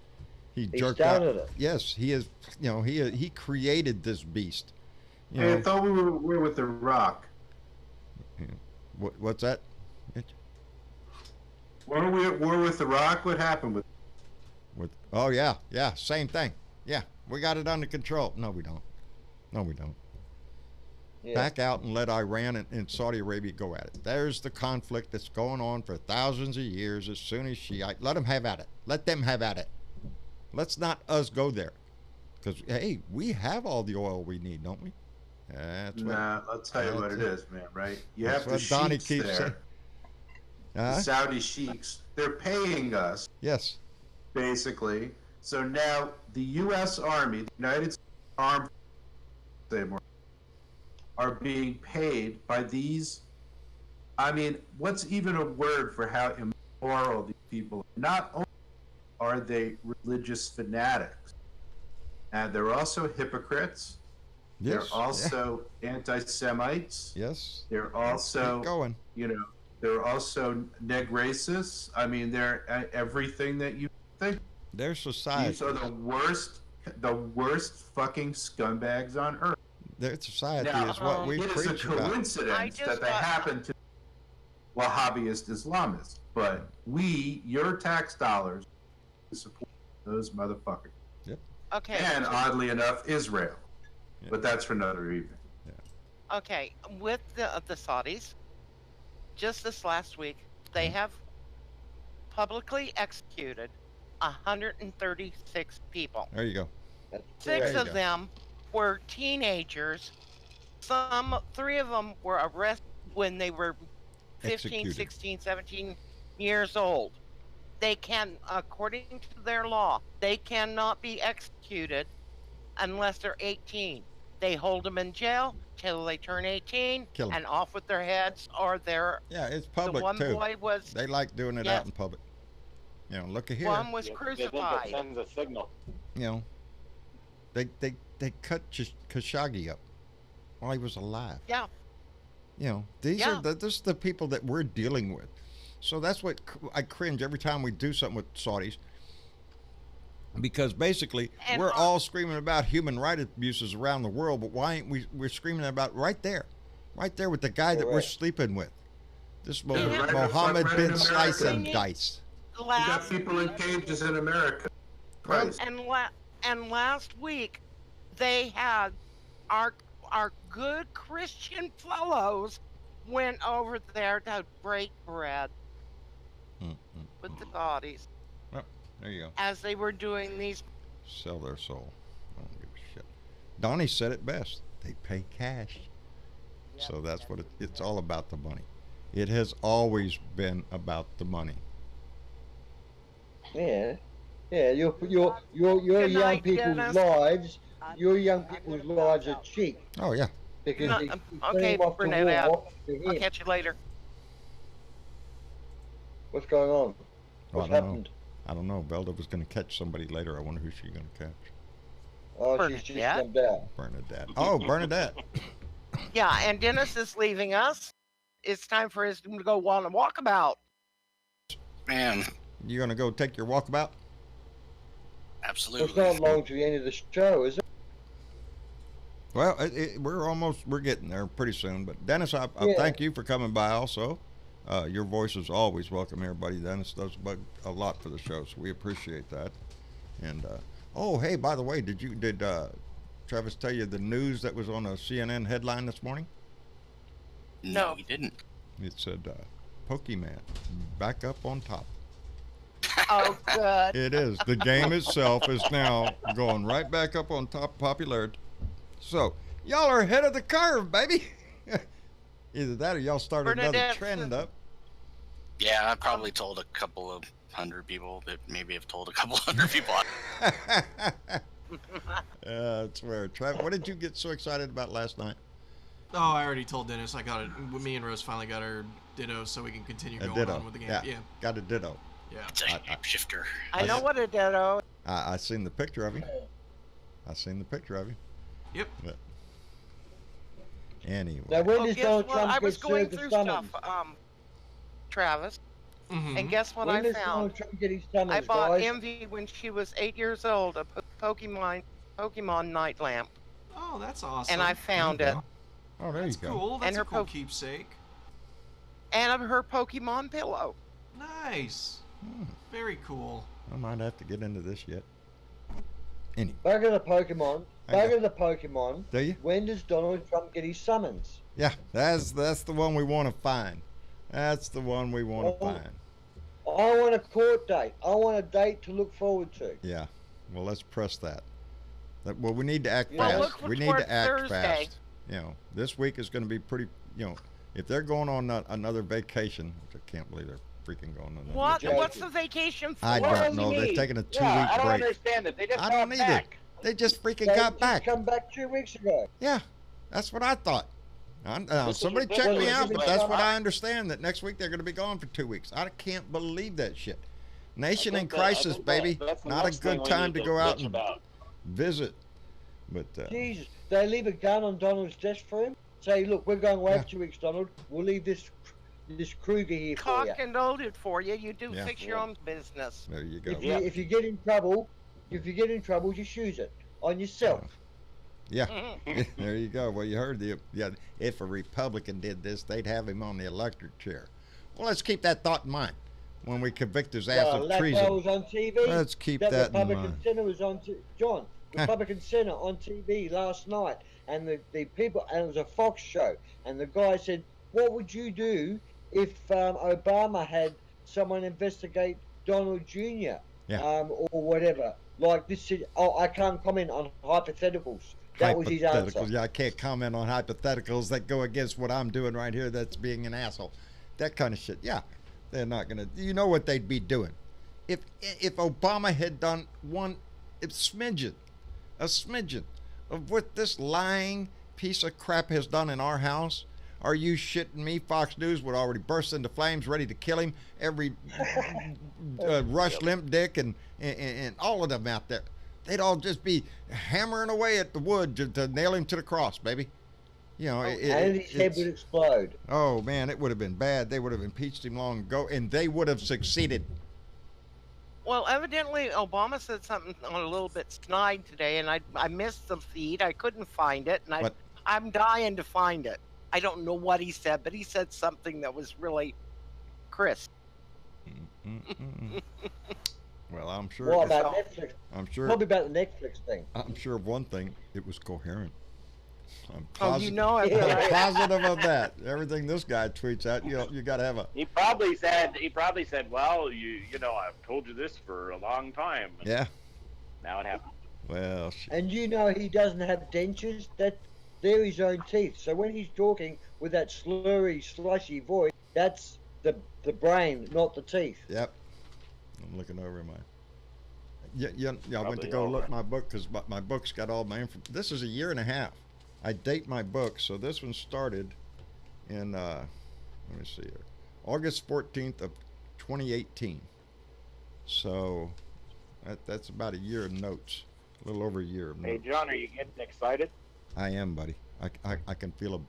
He jerked out. It. Yes, he is. He created this beast. I thought we were with Iraq. What's that? Weren't we at war with Iraq? What happened with? Oh yeah, same thing. Yeah, we got it under control. No, we don't. Yeah. Back out and let Iran and Saudi Arabia go at it. There's the conflict that's going on for thousands of years. As soon as let them have at it. Let them have at it. Let's not us go there, because hey, we have all the oil we need, don't we? I'll tell you what it is, man. Right? You have the Donnie sheiks there. The Saudi sheiks. They're paying us. Yes. Basically. So now the U.S. Army, the United States Armed Forces, are being paid by these. I mean, what's even a word for how immoral these people are? Not only are they religious fanatics, and they're also hypocrites. Yes. They're also anti-Semites. Yes. They're also, they're also neg racists. I mean, they're everything that you think. Their society. These are the worst fucking scumbags on earth. Their society is what we preach about. It is a coincidence that they happen to be Wahhabist Islamists, but your tax dollars support those motherfuckers. Yep. Okay. And oddly enough, Israel. Yeah. But that's for another evening. Yeah. Okay. With the Saudis, just this last week, they have publicly executed 136 people. There you go. Six of them were teenagers. 3 of them were arrested when they were 15, 16, 17 years old. They can, according to their law, they cannot be executed unless they're 18. They hold them in jail till they turn 18 and off with their heads, or they're... Yeah, it's public, the one too. Boy was, they like doing it out in public. Look at here. One was crucified. It sends a signal. They cut Khashoggi up while he was alive. Yeah. These are the people that we're dealing with. So that's what I cringe every time we do something with Saudis. Because basically, we're all screaming about human rights abuses around the world, but why ain't we're screaming about right there with the guy that we're sleeping with. This Mohammed bin Slice and Dice. You got people in cages in America. Christ. And last week, they had our good Christian fellows went over there to break bread with the bodies. Well, there you go. As they were doing these. Sell their soul. I don't give a shit. Donnie said it best. They pay cash. Yep, so that's what it's all about, the money. It has always been about the money. Yeah. Yeah, your young people's lives, your young people's lives are cheap. Oh yeah. Because okay, Bernadette, I'll catch you later. What's going on? What's happened? I don't know. Belle was going to catch somebody later. I wonder who she's going to catch. Oh, she's just jumped out. Bernadette. Oh, Bernadette. Yeah, and Dennis is leaving us. It's time for us to go on a walkabout. Man. You going to go take your walkabout? Absolutely. It's not long to the end of the show, is it? Well, we're getting there pretty soon. But Dennis, I thank you for coming by also. Your voice is always welcome here, buddy. Dennis does a lot for the show, so we appreciate that. And oh, hey, by the way, did Travis tell you the news that was on a CNN headline this morning? No, he didn't. It said Pokemon back up on top. Oh, good. It is. The game itself is now going right back up on top of popularity. So y'all are ahead of the curve, baby. Either that or y'all started another trend up. Yeah, I probably told a couple of hundred people that maybe have told a couple hundred people. I swear. Trav, what did you get so excited about last night? Oh, I already told Dennis. I got it. Me and Rose finally got our ditto so we can continue going on with the game. Yeah, got a ditto. Yeah. It's a shifter. I know what a ditto. I seen the picture of him. Yep. But anyway. Now, when does Donald Trump I was get going served the through summons? stuff, Travis, and guess what When I does found? Donald Trump get his summons, I bought guys? Envy when she was 8 years old, a Pokemon night lamp. Oh, that's awesome. And I found it. Oh, there you go. Cool. That's and her a cool keepsake. And her Pokemon pillow. Nice. Very cool. I might have to get into this yet. Anyway. Back of the Pokemon. Do you? When does Donald Trump get his summons? Yeah, that's the one we want to find. That's the one we want to find. I want a court date. I want a date to look forward to. Yeah. Well, let's press that. Well, we need to act Well, fast. We need to act fast. You know, this week is going to be pretty. You know, if they're going on another vacation, which I can't believe they're freaking going on. What's the vacation for? I don't know. They're taking a 2-week break. I don't understand it. They just got back. They just freaking got back. Come back 2 weeks ago. Yeah, that's what I thought. Somebody check me out, but that's what I understand. That next week they're going to be gone for 2 weeks. I can't believe that shit. Nation in crisis, baby. Not a good time to go out and visit. But Jesus, they leave a gun on Donald's desk for him. Say, look, we're going away for 2 weeks, Donald. We'll leave this Kruger here for you. Cock and loaded for you. You do fix your own business. There you go. If you get in trouble, just use it on yourself. Yeah, there you go. Well, you heard if a Republican did this, they'd have him on the electric chair. Well, let's keep that thought in mind when we convict his ass of treason. That was on TV. Let's keep that in mind. Senator was on John. Republican Senator on TV last night, and the people, and it was a Fox show, and the guy said, "What would you do if Obama had someone investigate Donald Jr. Or whatever?" Like this, I can't comment on hypotheticals. That was his answer. Yeah, I can't comment on hypotheticals that go against what I'm doing right here. That's being an asshole. That kind of shit. Yeah, they're not gonna. You know what they'd be doing if Obama had done a smidgen of what this lying piece of crap has done in our house. Are you shitting me? Fox News would already burst into flames, ready to kill him. Every Rush Limp Dick and all of them out there. They'd all just be hammering away at the wood to nail him to the cross, baby. You know, and his head would explode. Oh man, it would have been bad. They would have impeached him long ago, and they would have succeeded. Well, evidently Obama said something on a little bit snide today, and I missed the feed. I couldn't find it, and I'm dying to find it. I don't know what he said, but he said something that was really crisp. Well, I'm sure. What about Netflix? I'm sure. Probably about the Netflix thing. I'm sure of one thing. It was coherent. I'm positive, you know it. I'm positive of that. Everything this guy tweets out, you got to have a. He probably said, well, you know, I've told you this for a long time. And yeah. Now it happened. Well. And you know he doesn't have dentures. They're his own teeth. So when he's talking with that slurry, slushy voice, that's the brain, not the teeth. Yep. I'm looking over my. Yeah. I went to go look at my book because my book's got all my info. This is a year and a half. I date my book, so this one started in let me see here, August 14th of 2018. So that's about a year of notes, a little over a year of notes. Hey John, are you getting excited? I am, buddy. I can feel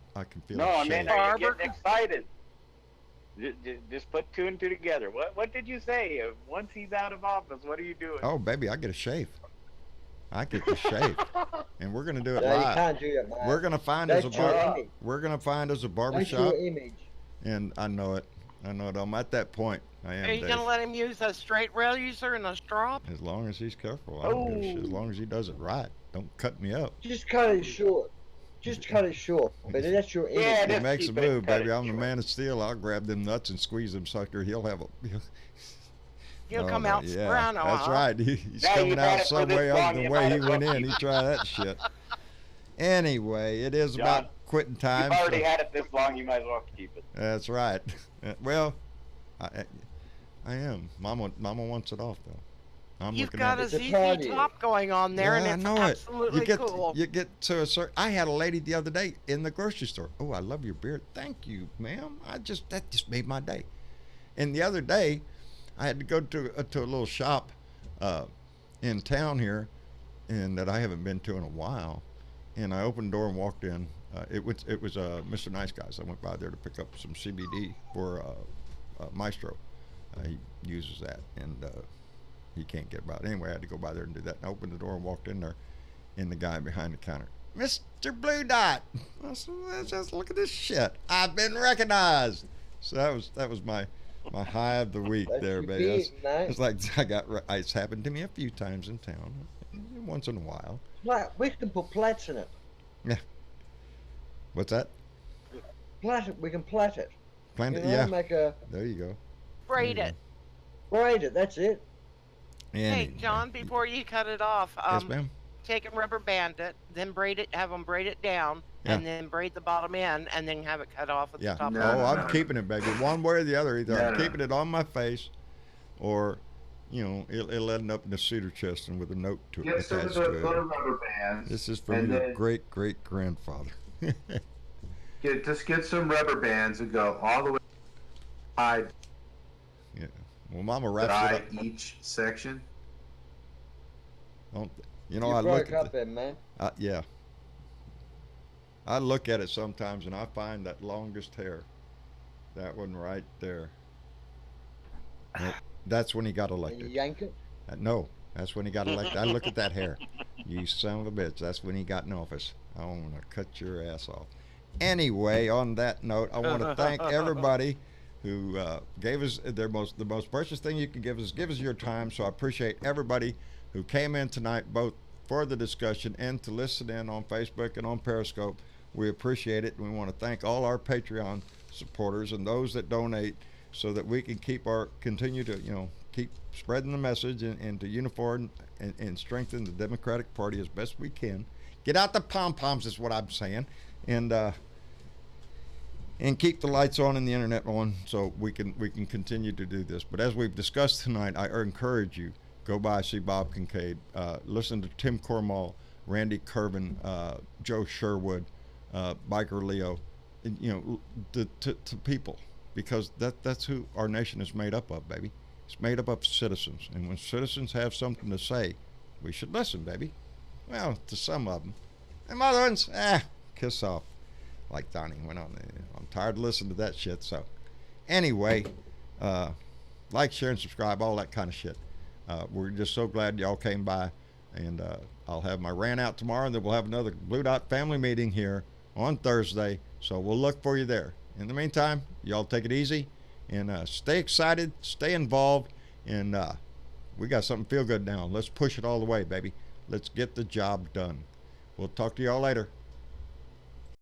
No, a I mean, are you getting excited? Just put two and two together. What did you say? Once he's out of office, what are you doing? Oh, baby, I get a shave. I get the shave, and we're gonna do it no, live. You can't do that, man. We're gonna find us a barbershop. That's your image. And I know it. I'm at that point. I am. Are you gonna let him use a straight razor and a straw? As long as he's careful. I don't give a shit. As long as he does it right. Don't cut me up. Just cut it short. But that's your image. Yeah, he makes a move, baby. I'm the man of steel. I'll grab them nuts and squeeze them sucker. He'll have a. He'll come out soprano. That's right. He's coming out some way other than the way he went in. He tried that shit. Anyway, it is about quitting time. You've already had it this long. You might as well keep it. That's right. Well, I am. Mama wants it off though. You've got a ZZ Top going on there, and it's absolutely cool. You get to a certain. I had a lady the other day in the grocery store. Oh, I love your beard. Thank you, ma'am. That just made my day. And the other day, I had to go to a little shop in town here, and that I haven't been to in a while. And I opened the door and walked in. It was Mr. Nice Guys. I went by there to pick up some CBD for Maestro. He uses that, and he can't get about it. Anyway, I had to go by there and do that. And I opened the door and walked in there, and the guy behind the counter, Mr. Blue Dot. I said, just look at this shit. I've been recognized. So that was my high of the week there, baby. It's like it's happened to me a few times in town, once in a while. We can put plats in it. Yeah. What's that? Plait it. We can plait it. Plant it. There you go. Braid it. Braid it. That's it. Hey, John, before you cut it off, yes, ma'am. Take and rubber band it, then braid it, have them braid it down, and then braid the bottom end, and then have it cut off at the top. I'm keeping it, baby. One way or the other. Either I'm keeping it on my face, or, it'll end up in the cedar chest and with a note to it. Get some of those little rubber bands. This is from your great grandfather. Just get some rubber bands and go all the way. Yeah. Well, Mama wraps it up. Each section. I look at it, man. Yeah. I look at it sometimes and I find that longest hair. That one right there. That's when he got elected. And you yank it? No, that's when he got elected. I look at that hair. You son of a bitch. That's when he got in office. I want to cut your ass off. Anyway, on that note, I want to thank everybody who gave us the most precious thing you can give us your time. So I appreciate everybody who came in tonight, both for the discussion and to listen in on Facebook and on Periscope. We appreciate it, and we want to thank all our Patreon supporters and those that donate, so that we can continue to keep spreading the message and to unify and strengthen the Democratic Party as best we can. Get out the pom-poms is what I'm saying, and keep the lights on and the internet on, so we can continue to do this. But as we've discussed tonight, I encourage you, go by, see Bob Kincaid, listen to Tim Cormall, Randy Kervin, Joe Sherwood, Biker Leo, to people, because that's who our nation is made up of, baby. It's made up of citizens, and when citizens have something to say, we should listen, baby. Well, to some of them, and other ones, kiss off. Like Donnie went on. I'm tired of listening to that shit. So, anyway, like, share, and subscribe, all that kind of shit. we're just so glad y'all came by. And I'll have my rant out tomorrow, and then we'll have another Blue Dot family meeting here on Thursday. So we'll look for you there. In the meantime, y'all take it easy and stay excited, stay involved, and we got something feel good now. Let's push it all the way, baby. Let's get the job done. We'll talk to y'all later.